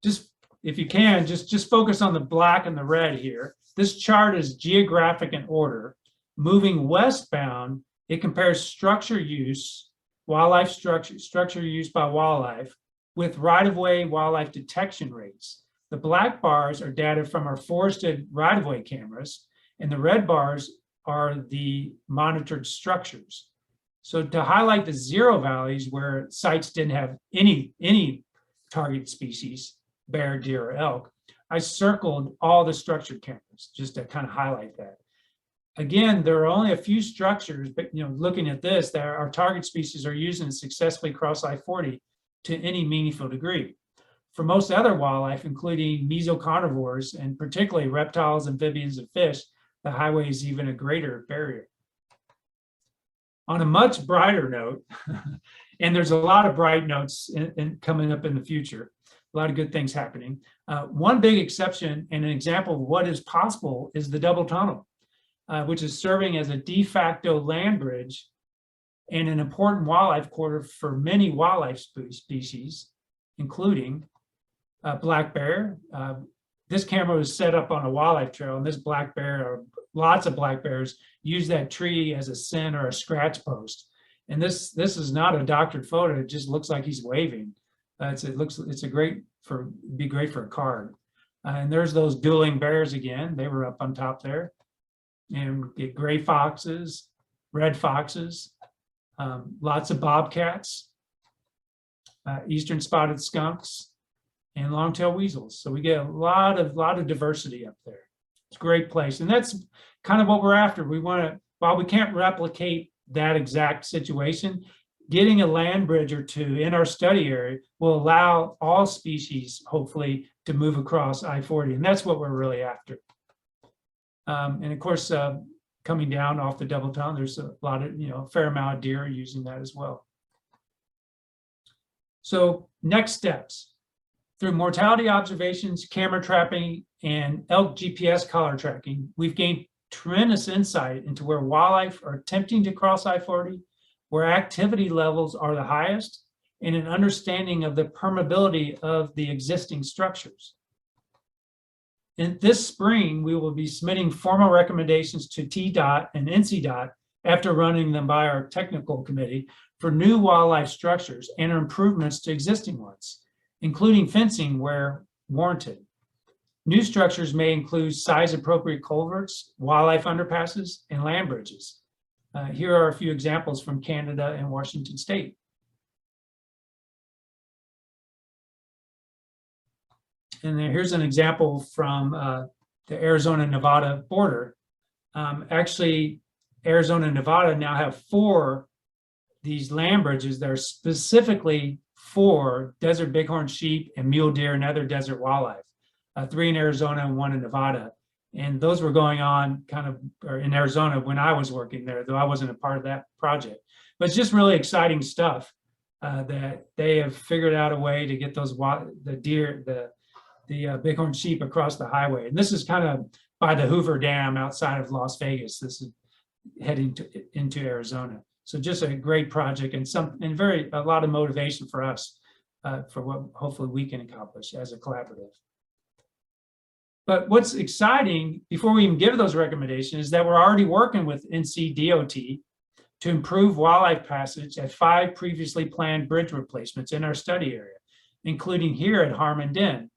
just if you can, just focus on the black and the red here. This chart is geographic in order. Moving westbound, it compares structure use, wildlife structure used by wildlife with right-of-way wildlife detection rates. The black bars are data from our forested right-of-way cameras, and the red bars are the monitored structures. So to highlight the 0 values where sites didn't have any target species, bear, deer, or elk, I circled all the structured cameras just to kind of highlight that. Again, there are only a few structures, but looking at this, that our target species are using to successfully cross I-40 to any meaningful degree. For most other wildlife, including mesocarnivores, and particularly reptiles, amphibians, and fish, the highway is even a greater barrier. On a much brighter note, and there's a lot of bright notes coming up in the future, a lot of good things happening. One big exception and an example of what is possible is the double tunnel, which is serving as a de facto land bridge and an important wildlife corridor for many wildlife species, including black bear. This camera was set up on a wildlife trail, and this black bear, or lots of black bears, use that tree as a scent or a scratch post. And this is not a doctored photo. It just looks like he's waving. It's a great be great for a card. And there's those dueling bears again. They were up on top there. And we get gray foxes, red foxes, lots of bobcats, eastern spotted skunks, and long-tailed weasels. So we get a lot of diversity up there. It's a great place, and that's kind of what we're after. We want to, while we can't replicate that exact situation, getting a land bridge or two in our study area will allow all species, hopefully, to move across I-40, and that's what we're really after. And of course, coming down off the double tunnel, there's a lot of, a fair amount of deer using that as well. So next steps. Through mortality observations, camera trapping, and elk GPS collar tracking, we've gained tremendous insight into where wildlife are attempting to cross I-40, where activity levels are the highest, and an understanding of the permeability of the existing structures. In this spring, we will be submitting formal recommendations to TDOT and NCDOT after running them by our technical committee for new wildlife structures and improvements to existing ones, including fencing where warranted. New structures may include size-appropriate culverts, wildlife underpasses, and land bridges. Here are a few examples from Canada and Washington State. And then here's an example from the Arizona-Nevada border. Actually, Arizona and Nevada now have 4 these land bridges that are specifically for desert bighorn sheep and mule deer and other desert wildlife, 3 in Arizona and 1 in Nevada. And those were going on in Arizona when I was working there, though I wasn't a part of that project. But it's just really exciting stuff that they have figured out a way to get the deer, the bighorn sheep across the highway. And this is kind of by the Hoover Dam outside of Las Vegas. This is heading into Arizona. So just a great project and a lot of motivation for us for what hopefully we can accomplish as a collaborative. But what's exciting, before we even give those recommendations, is that we're already working with NCDOT to improve wildlife passage at 5 previously planned bridge replacements in our study area, including here at Harmon Den,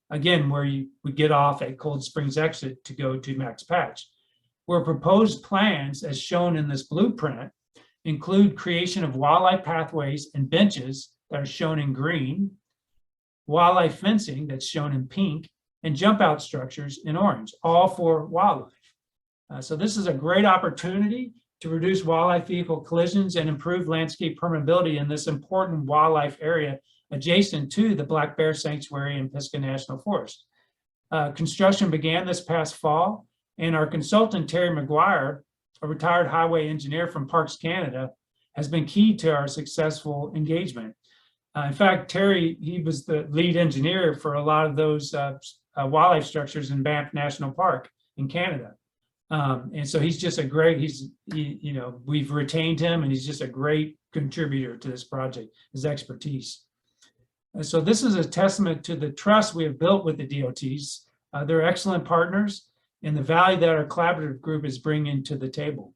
again, where you would get off at Cold Springs exit to go to Max Patch, where proposed plans, as shown in this blueprint, include creation of wildlife pathways and benches that are shown in green, wildlife fencing that's shown in pink, and jump out structures in orange, all for wildlife. So this is a great opportunity to reduce wildlife vehicle collisions and improve landscape permeability in this important wildlife area adjacent to the Black Bear Sanctuary and Pisgah National Forest. Construction began this past fall, and our consultant, Terry McGuire, a retired highway engineer from Parks Canada, has been key to our successful engagement. In fact, Terry, he was the lead engineer for a lot of those wildlife structures in Banff National Park in Canada. And so he's just a great, we've retained him, and he's just a great contributor to this project, his expertise. And so this is a testament to the trust we have built with the DOTs. They're excellent partners, and the value that our collaborative group is bringing to the table.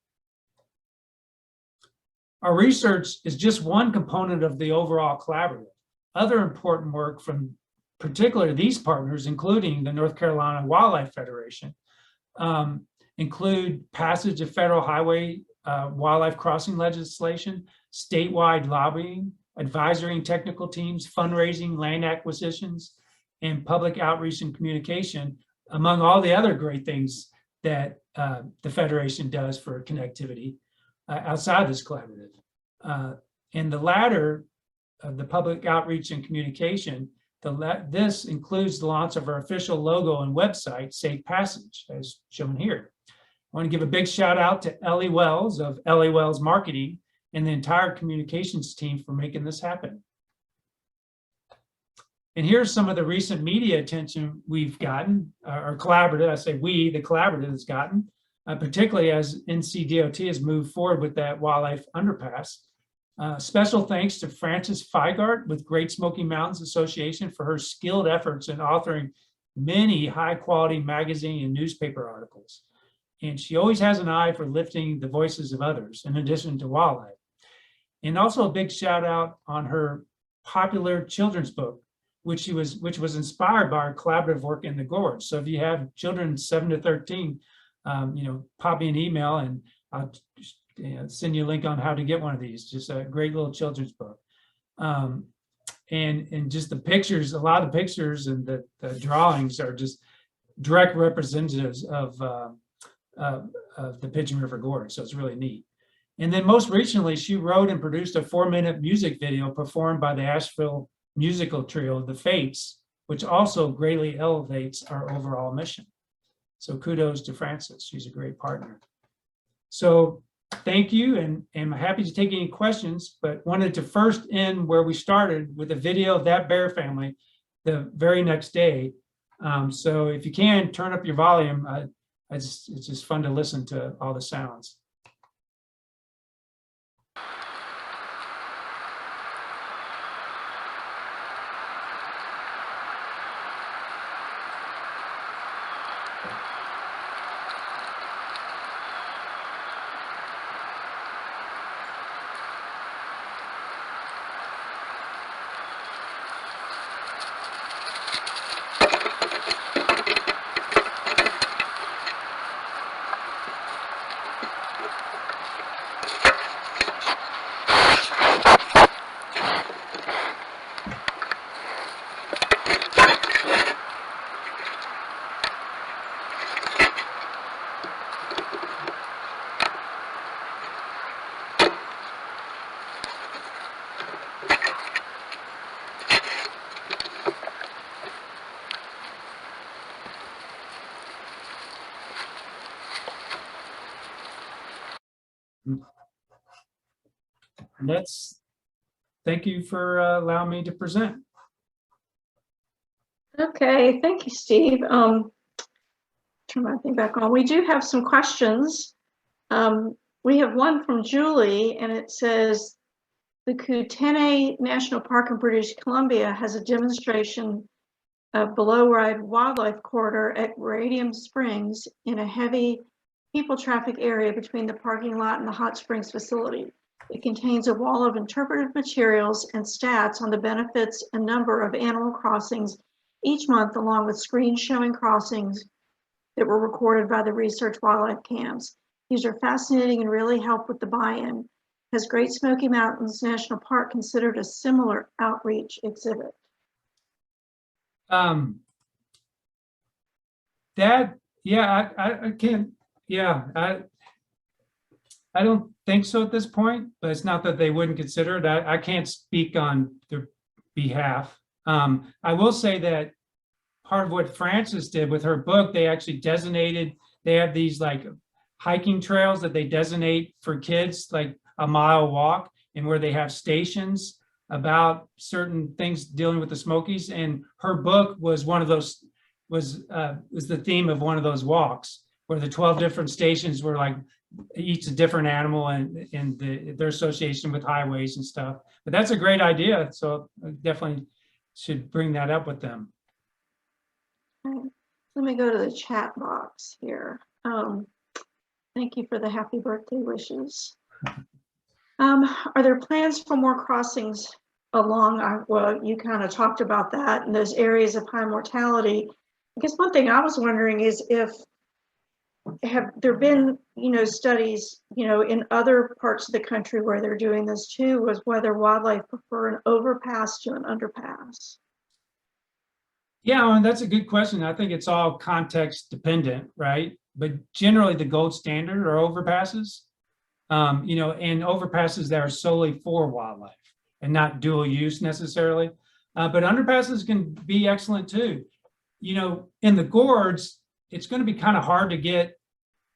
Our research is just one component of the overall collaborative. Other important work from particularly these partners, including the North Carolina Wildlife Federation, include passage of federal highway wildlife crossing legislation, statewide lobbying, advisory and technical teams, fundraising, land acquisitions, and public outreach and communication, among all the other great things that the Federation does for connectivity outside this collaborative. And the latter, the public outreach and communication, this includes the launch of our official logo and website, Safe Passage, as shown here. I want to give a big shout out to Ellie Wells of Ellie Wells Marketing and the entire communications team for making this happen. And here's some of the recent media attention we've gotten, or collaborative, I say we, the collaborative has gotten, particularly as NCDOT has moved forward with that wildlife underpass. Special thanks to Frances Feigart with Great Smoky Mountains Association for her skilled efforts in authoring many high quality magazine and newspaper articles. And she always has an eye for lifting the voices of others in addition to wildlife. And also a big shout out on her popular children's book, which was inspired by our collaborative work in the Gorge. So if you have children 7 to 13, pop me an email and I'll send you a link on how to get one of these. Just a great little children's book. And just the pictures, a lot of the pictures and the drawings are just direct representatives of the Pigeon River Gorge. So it's really neat. And then most recently, she wrote and produced a 4-minute music video performed by the Asheville musical trio, The Fates, which also greatly elevates our overall mission. So kudos to Frances. She's a great partner. So thank you, and I'm happy to take any questions, but wanted to first end where we started with a video of that bear family the very next day. So if you can, turn up your volume. It's just fun to listen to all the sounds. Thank you for allowing me to present. Okay, thank you, Steve. Turn my thing back on. We do have some questions. We have one from Julie, and it says, the Kootenai National Park in British Columbia has a demonstration of below-ride wildlife corridor at Radium Springs in a heavy people traffic area between the parking lot and the hot springs facility. It contains a wall of interpretive materials and stats on the benefits and number of animal crossings each month, along with screens showing crossings that were recorded by the research wildlife cams. These are fascinating and really help with the buy-in. Has Great Smoky Mountains National Park considered a similar outreach exhibit? That, yeah, I can't, yeah, I don't think so at this point, but it's not that they wouldn't consider it. I can't speak on their behalf. I will say that part of what Frances did with her book, they actually designated, they have these like hiking trails that they designate for kids, like a mile walk, and where they have stations about certain things dealing with the Smokies. And her book was one of those, was the theme of one of those walks, where the 12 different stations were like each a different animal and their association with highways and stuff. But that's a great idea. So I definitely should bring that up with them. Okay. Let me go to the chat box here. Thank you for the happy birthday wishes. Are there plans for more crossings along, well, you kind of talked about that, in those areas of high mortality? I guess one thing I was wondering is if, have there been, studies, in other parts of the country where they're doing this too, was whether wildlife prefer an overpass to an underpass? Yeah, and that's a good question. I think it's all context dependent, right? But generally the gold standard are overpasses, and overpasses that are solely for wildlife and not dual use necessarily. But underpasses can be excellent too. In the Gorge, it's going to be kind of hard to get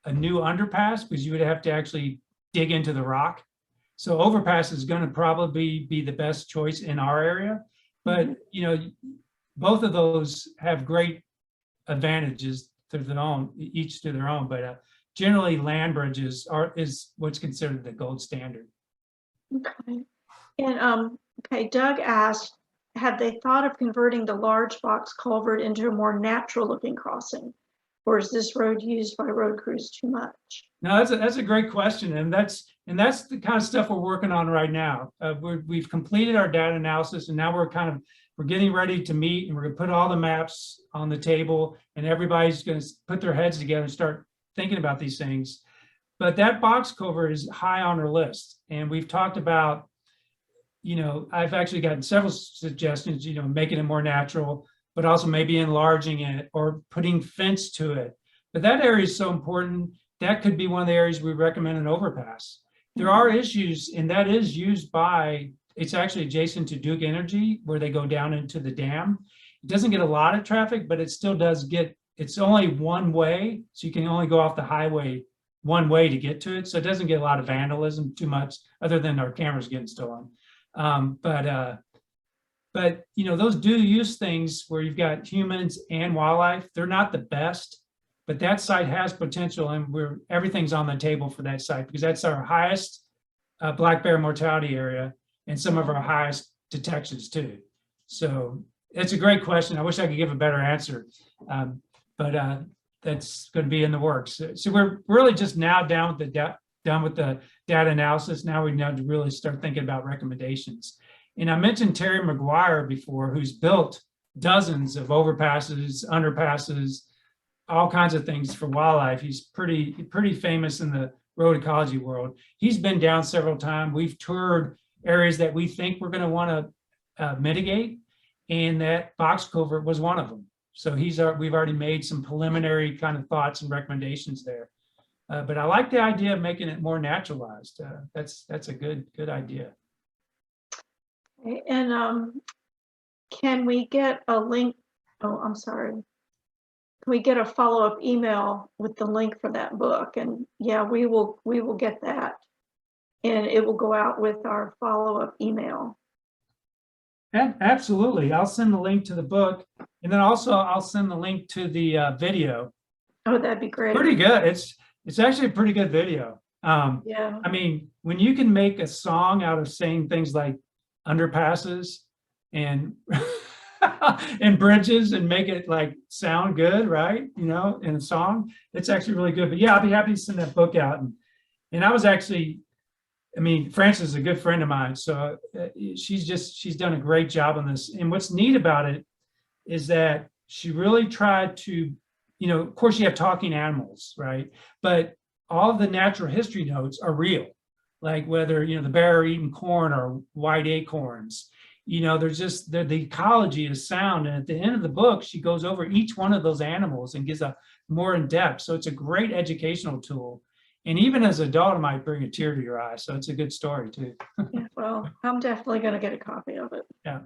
a new underpass because you would have to actually dig into the rock. So overpass is going to probably be the best choice in our area. But, both of those have great advantages to their own, each to their own. But generally land bridges is what's considered the gold standard. Okay. And Doug asked, have they thought of converting the large box culvert into a more natural looking crossing? Or is this road used by road crews too much? No, that's a great question. And that's the kind of stuff we're working on right now. We've completed our data analysis, and now we're getting ready to meet, and we're going to put all the maps on the table, and everybody's going to put their heads together and start thinking about these things. But that box culvert is high on our list. And we've talked about, I've actually gotten several suggestions, making it more natural, but also maybe enlarging it or putting fence to it. But that area is so important. That could be one of the areas we recommend an overpass. There are issues, and that is used by, it's actually adjacent to Duke Energy, where they go down into the dam. It doesn't get a lot of traffic, but it still does get, it's only one way. So you can only go off the highway one way to get to it. So it doesn't get a lot of vandalism too much, other than our cameras getting stolen. But those dual use things where you've got humans and wildlife, they're not the best, but that site has potential, and everything's on the table for that site because that's our highest black bear mortality area and some of our highest detections too. So it's a great question. I wish I could give a better answer, but that's going to be in the works. So we're really just now done with the data analysis. Now we need to really start thinking about recommendations. And I mentioned Terry McGuire before, who's built dozens of overpasses, underpasses, all kinds of things for wildlife. He's pretty famous in the road ecology world. He's been down several times. We've toured areas that we think we're going to want to mitigate, and that box culvert was one of them. So we've already made some preliminary kind of thoughts and recommendations there. But I like the idea of making it more naturalized. That's a good idea. Okay. And can we get a link? Oh, I'm sorry. Can we get a follow-up email with the link for that book? And yeah, we will get that, and it will go out with our follow-up email. Absolutely. I'll send the link to the book, and then also I'll send the link to the video. Oh, that'd be great. Pretty good. It's actually a pretty good video. Yeah. I mean, when you can make a song out of saying things like underpasses and and bridges and make it like sound good, right? In a song, it's actually really good. But yeah, I'll be happy to send that book out. And I was actually, Frances is a good friend of mine, so she's done a great job on this. And what's neat about it is that she really tried to, of course you have talking animals, right? But all of the natural history notes are real. like whether, the bear eating corn or white acorns. There's just the ecology is sound. And at the end of the book, she goes over each one of those animals and gives a more in depth. So it's a great educational tool. And even as an adult, it might bring a tear to your eye. So it's a good story too. Yeah, well, I'm definitely going to get a copy of it. Yeah.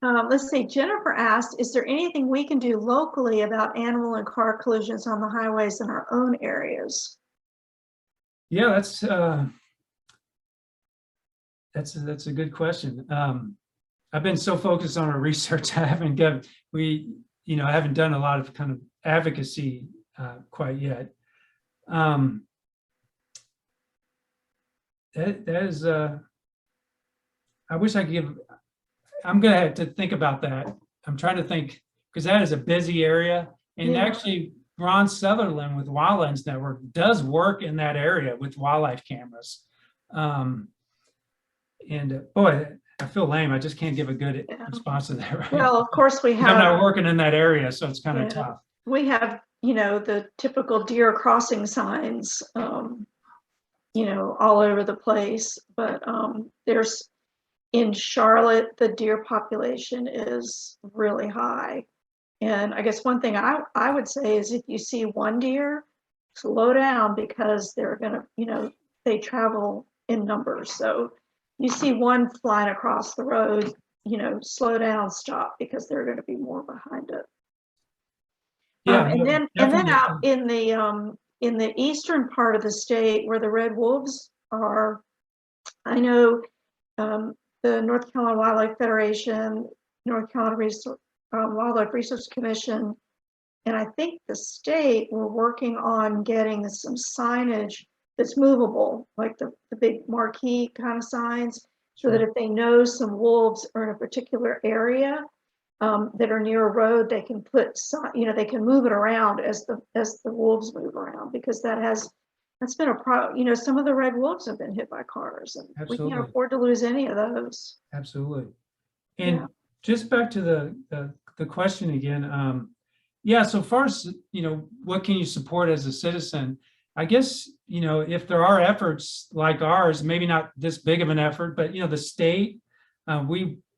Let's see, Jennifer asked, is there anything we can do locally about animal and car collisions on the highways in our own areas? Yeah, that's a good question. I've been so focused on our research, I haven't done a lot of kind of advocacy quite yet. That is, I wish I could give, I'm gonna have to think about that. I'm trying to think, because that is a busy area. And Yeah. actually, Ron Sutherland with Wildlands Network does work in that area with wildlife cameras. Boy, I feel lame. I just can't give a good response to that. Right? Well, of course we I'm have. not working in that area, so it's kind of tough. We have, the typical deer crossing signs, all over the place. But there's, in Charlotte, the deer population is really high. And I guess one thing I would say is if you see one deer, slow down, because they're gonna, they travel in numbers. So you see one flying across the road, slow down, stop, because there are going to be more behind it. Yeah, and then definitely. out in the eastern part of the state where the red wolves are, I know the North Carolina Wildlife Federation, North Carolina Wildlife Research Commission, and I think the state were working on getting some signage that's movable, like the big marquee kind of signs, so that if they know some wolves are in a particular area that are near a road, they can put, they can move it around as the wolves move around, because that's been a problem. Some of the red wolves have been hit by cars, and Absolutely. we can't afford to lose any of those. Absolutely. And Yeah. just back to the question again. So far as, what can you support as a citizen? I guess, if there are efforts like ours, maybe not this big of an effort, but, the state,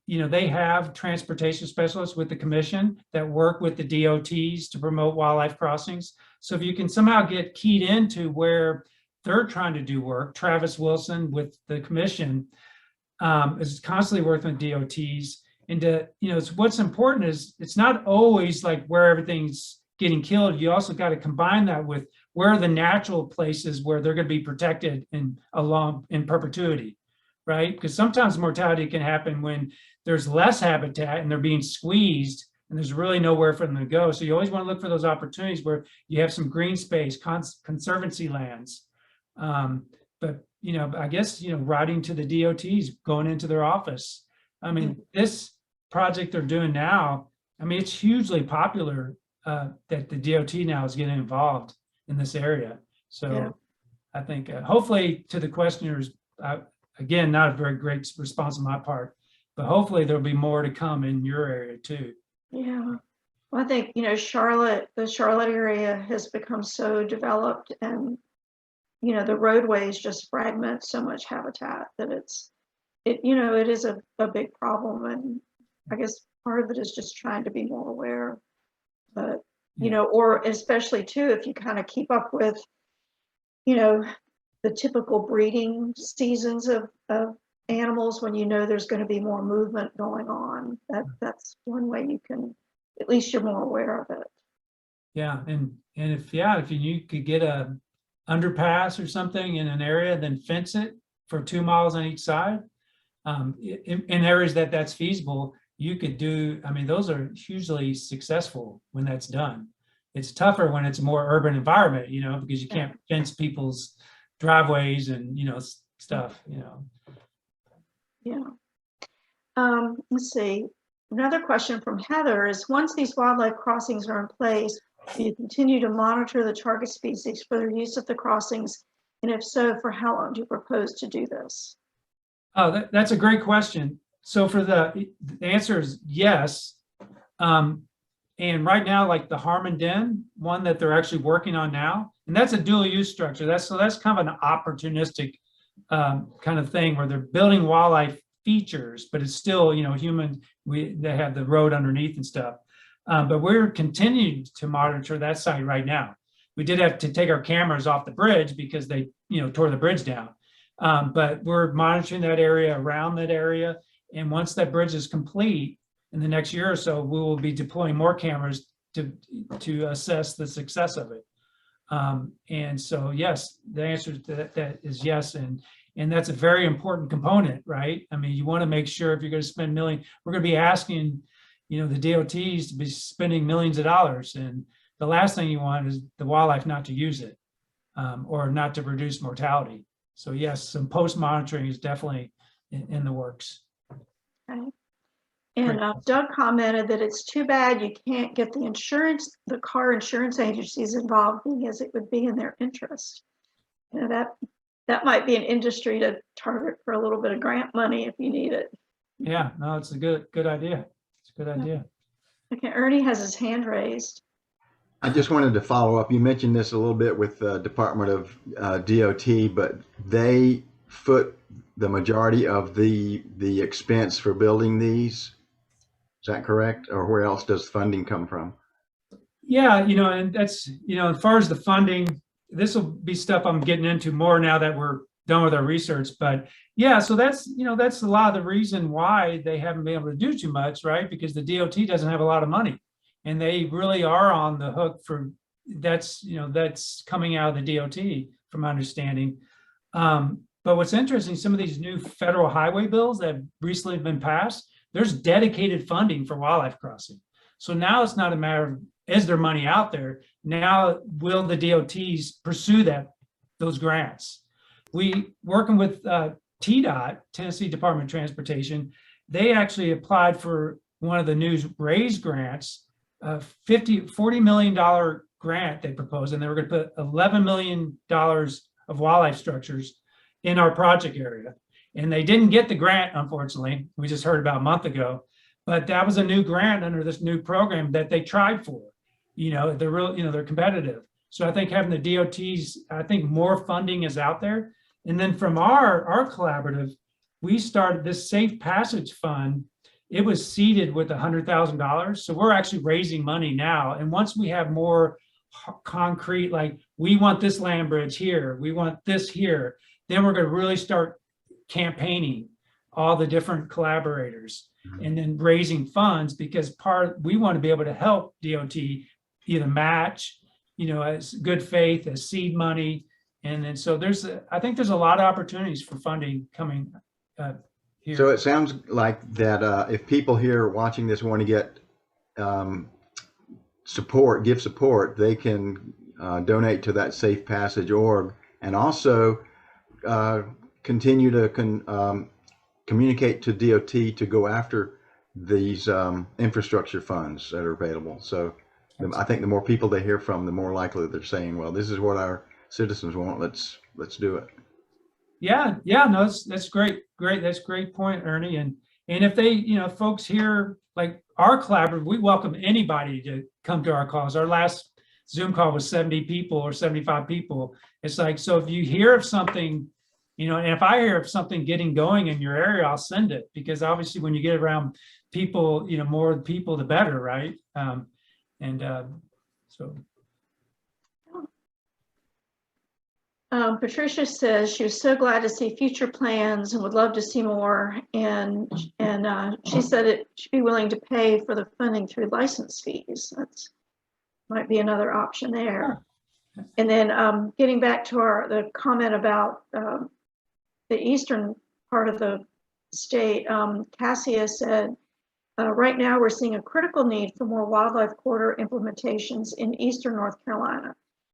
they have transportation specialists with the commission that work with the DOTs to promote wildlife crossings. So if you can somehow get keyed into where they're trying to do work, Travis Wilson with the commission is constantly working with DOTs. And what's important is it's not always like where everything's getting killed. You also got to combine that with where are the natural places where they're going to be protected in perpetuity, right? Because sometimes mortality can happen when there's less habitat and they're being squeezed and there's really nowhere for them to go. So you always want to look for those opportunities where you have some green space, conservancy lands. But I guess writing to the DOTs, going into their office. I mean, this project they're doing now, it's hugely popular that the DOT now is getting involved in this area. So yeah. I think hopefully to the questioners, again, not a very great response on my part, but hopefully there'll be more to come in your area too. Yeah, well, I think, the Charlotte area has become so developed, and, the roadways just fragment so much habitat that it is a big problem. And I guess part of it is just trying to be more aware, but, or especially too, if you kind of keep up with, the typical breeding seasons of animals, when there's going to be more movement going on, that's one way you can, at least you're more aware of it. Yeah, and if you could get a underpass or something in an area, then fence it for 2 miles on each side. In areas that's feasible, you could do. Those are hugely successful when that's done. It's tougher when it's a more urban environment, because you can't fence people's driveways and stuff. Yeah. Let's see. Another question from Heather is, once these wildlife crossings are in place, do you continue to monitor the target species for their use of the crossings? And if so, for how long do you propose to do this? Oh, that's a great question. So for the answer is yes. And right now, like the Harmon Den one that they're actually working on now, and that's a dual use structure. That's kind of an opportunistic kind of thing where they're building wildlife features, but it's still, human, they have the road underneath and stuff. But we're continuing to monitor that site right now. We did have to take our cameras off the bridge because they, tore the bridge down. But we're monitoring that area, around that area. And once that bridge is complete in the next year or so, we will be deploying more cameras to assess the success of it. And so, yes, the answer to that is yes. And that's a very important component, right? I mean, you want to make sure if you're going to spend millions, we're going to be asking, the DOTs to be spending millions of dollars. And the last thing you want is the wildlife not to use it or not to reduce mortality. So yes, some post monitoring is definitely in the works. Okay. And Doug commented that it's too bad you can't get the car insurance agencies involved, because it would be in their interest. That might be an industry to target for a little bit of grant money if you need it. Yeah, no, it's a good idea. It's a good idea. Okay, Ernie has his hand raised. I just wanted to follow up. You mentioned this a little bit with the Department of DOT, but they foot the majority of the expense for building these. Is that correct? Or where else does funding come from? Yeah, and that's, as far as the funding, this will be stuff I'm getting into more now that we're done with our research. But yeah, so that's, that's a lot of the reason why they haven't been able to do too much, right? Because the DOT doesn't have a lot of money, and they really are on the hook for that's coming out of the DOT from my understanding. But what's interesting, some of these new federal highway bills that have recently been passed, there's dedicated funding for wildlife crossing. So now it's not a matter of, is there money out there? Now, will the DOTs pursue those grants? We working with TDOT, Tennessee Department of Transportation, they actually applied for one of the new RAISE grants, $40 million grant they proposed, and they were going to put $11 million of wildlife structures in our project area. And they didn't get the grant, unfortunately. We just heard about a month ago, but that was a new grant under this new program that they tried for. They're real, they're competitive. So I think having the DOTs, I think more funding is out there. And then from our collaborative, we started this Safe Passage Fund. It was seeded with $100,000. So we're actually raising money now. And once we have more concrete, like we want this land bridge here, we want this here, then we're going to really start campaigning all the different collaborators and then raising funds, because we want to be able to help DOT either match, as good faith, as seed money. And then so I think there's a lot of opportunities for funding coming here. So it sounds like that if people here watching this want to get give support, they can donate to that Safe Passage org, and also continue to communicate to DOT to go after these infrastructure funds that are available. So I think the more people they hear from, the more likely they're saying, well, this is what our citizens want. Let's do it. Yeah, no, that's great. That's a great point, Ernie. And if they, folks here, like our collaborative, we welcome anybody to come to our calls. Our last Zoom call was 70 people or 75 people. It's like, so if you hear of something, and if I hear of something getting going in your area, I'll send it, because obviously when you get around people, more people, the better, right? So. Patricia says she was so glad to see future plans and would love to see more. And she said she'd be willing to pay for the funding through license fees. That's might be another option there. Sure. And then getting back to the comment about the eastern part of the state, Cassia said, right now we're seeing a critical need for more wildlife corridor implementations in eastern North Carolina.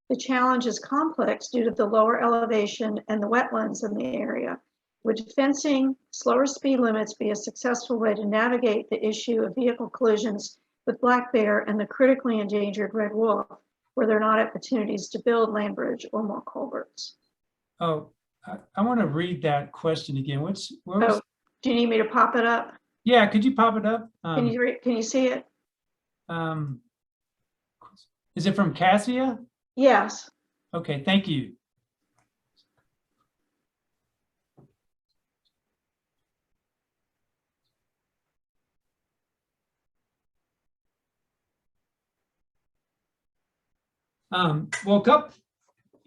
The challenge is complex due to the lower elevation and the wetlands in the area. Would fencing, slower speed limits be a successful way to navigate the issue of vehicle collisions with black bear and the critically endangered red wolf, where there are not opportunities to build land bridge or more culverts? Oh, I want to read that question again. Do you need me to pop it up? Yeah, could you pop it up? Can you see it? Is it from Cassia? Yes. Okay, thank you.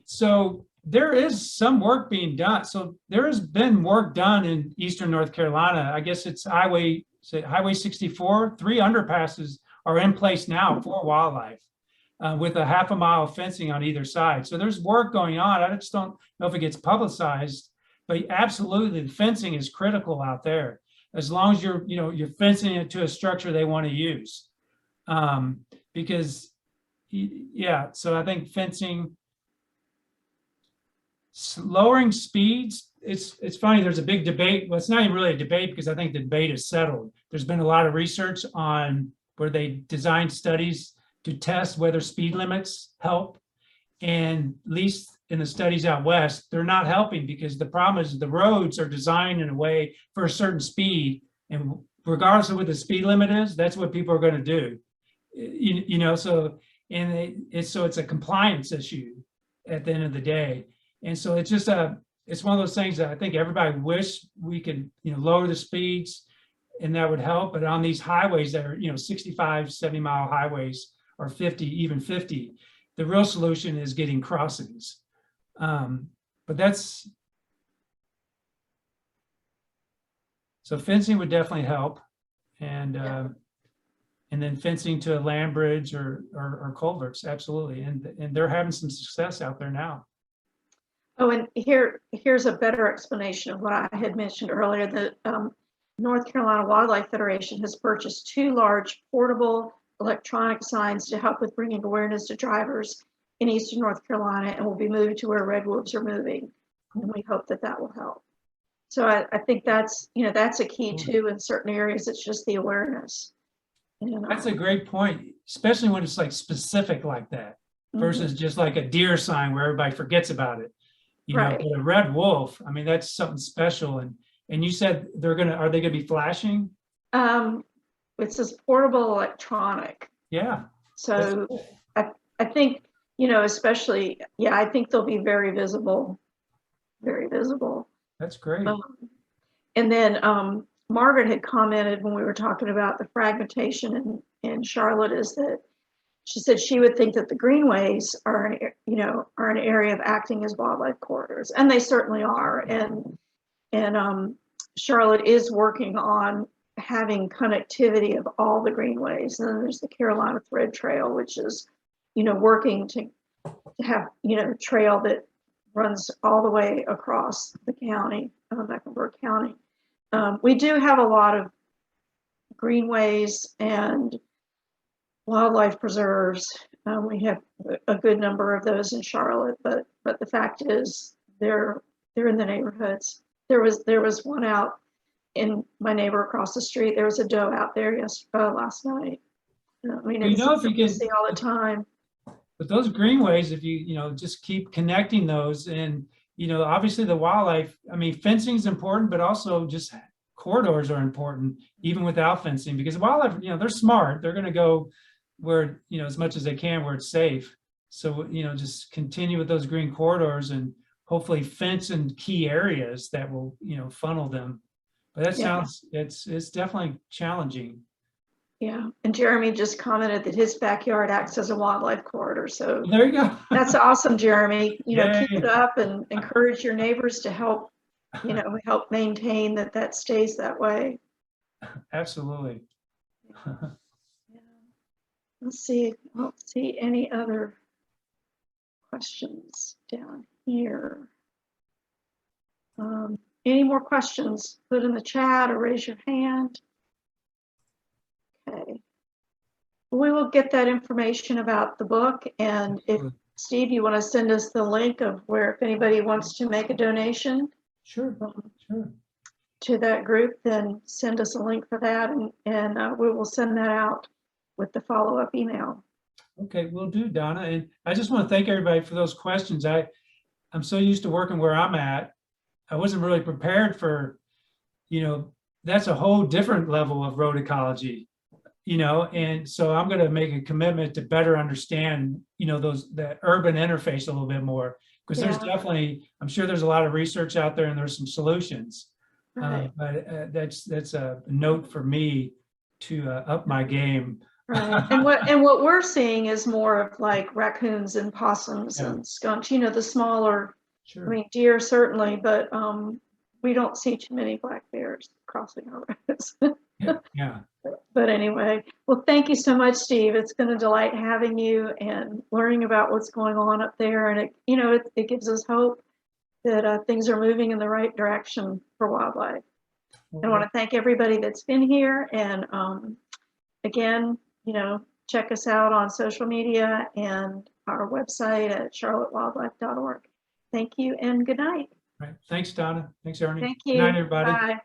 So there is some work being done. So there has been work done in Eastern North Carolina. I guess it's Highway 64. 3 underpasses are in place now for wildlife with a half a mile of fencing on either side. So there's work going on. I just don't know if it gets publicized, but absolutely the fencing is critical out there. As long as you're fencing it to a structure they want to use. Because yeah, so I think fencing, lowering speeds, it's funny, there's a big debate. Well, it's not even really a debate because I think the debate is settled. There's been a lot of research on where they designed studies to test whether speed limits help. And at least in the studies out west, they're not helping because the problem is the roads are designed in a way for a certain speed. And regardless of what the speed limit is, that's what people are going to do. So it's a compliance issue at the end of the day. And so it's just it's one of those things that I think everybody wish we could, lower the speeds and that would help. But on these highways that are, 65, 70-mile highways or 50, even 50, the real solution is getting crossings. But so fencing would definitely help. And then fencing to a land bridge or culverts, absolutely. And they're having some success out there now. Oh, and here's a better explanation of what I had mentioned earlier. The North Carolina Wildlife Federation has purchased 2 large portable electronic signs to help with bringing awareness to drivers in Eastern North Carolina, and will be moved to where red wolves are moving. And we hope that will help. So I think that's a key too in certain areas. It's just the awareness. That's a great point, especially when it's like specific like that versus just like a deer sign where everybody forgets about it. Right. But a red wolf, I mean, that's something special. And you said are they gonna be flashing? It says portable electronic. Yeah. So cool. I think, especially, I think they'll be very visible. Very visible. That's great. And then Margaret had commented when we were talking about the fragmentation in Charlotte, is that she said she would think that the greenways are an area of acting as wildlife corridors, and they certainly are. And Charlotte is working on having connectivity of all the greenways. And then there's the Carolina Thread Trail, which is, working to have, a trail that runs all the way across the county, Mecklenburg County. We do have a lot of greenways and wildlife preserves. We have a good number of those in Charlotte, but the fact is they're in the neighborhoods. There was one out in my neighbor across the street. There was a doe out there last night. I mean, it's something you see all the time. But those greenways, if you just keep connecting those, and obviously the wildlife, I mean, fencing is important, but also just corridors are important even without fencing, because wildlife, they're smart. They're going to go where, as much as they can where it's safe. So, just continue with those green corridors and hopefully fence in key areas that will, funnel them. But that sounds, it's definitely challenging. Yeah, and Jeremy just commented that his backyard acts as a wildlife corridor. So there you go. That's awesome, Jeremy. Keep Yay. it up and encourage your neighbors to help, help maintain that stays that way. Absolutely. Let's see. I don't see any other questions down here. Any more questions? Put in the chat or raise your hand. Okay. We will get that information about the book, and if Steve, you want to send us the link of where, if anybody wants to make a donation, sure, to that group, then send us a link for that, and we will send that out with the follow-up email. Okay, will do, Donna. And I just want to thank everybody for those questions. I'm so used to working where I'm at. I wasn't really prepared for, that's a whole different level of road ecology. And so I'm going to make a commitment to better understand, that urban interface a little bit more, because there's definitely, I'm sure there's a lot of research out there and there's some solutions. Right. But that's a note for me to up my game Right. And what we're seeing is more of like raccoons and possums Yeah. and skunks, you know, the smaller, I Sure. mean, deer certainly, but we don't see too many black bears crossing our roads. Yeah. But anyway, well, thank you so much, Steve. It's been a delight having you and learning about what's going on up there. And it gives us hope that things are moving in the right direction for wildlife. I want to thank everybody that's been here. And again, check us out on social media and our website at charlottewildlife.org. Thank you and good night. Right. Thanks, Donna. Thanks, Ernie. Thank Good you. night, everybody. Bye.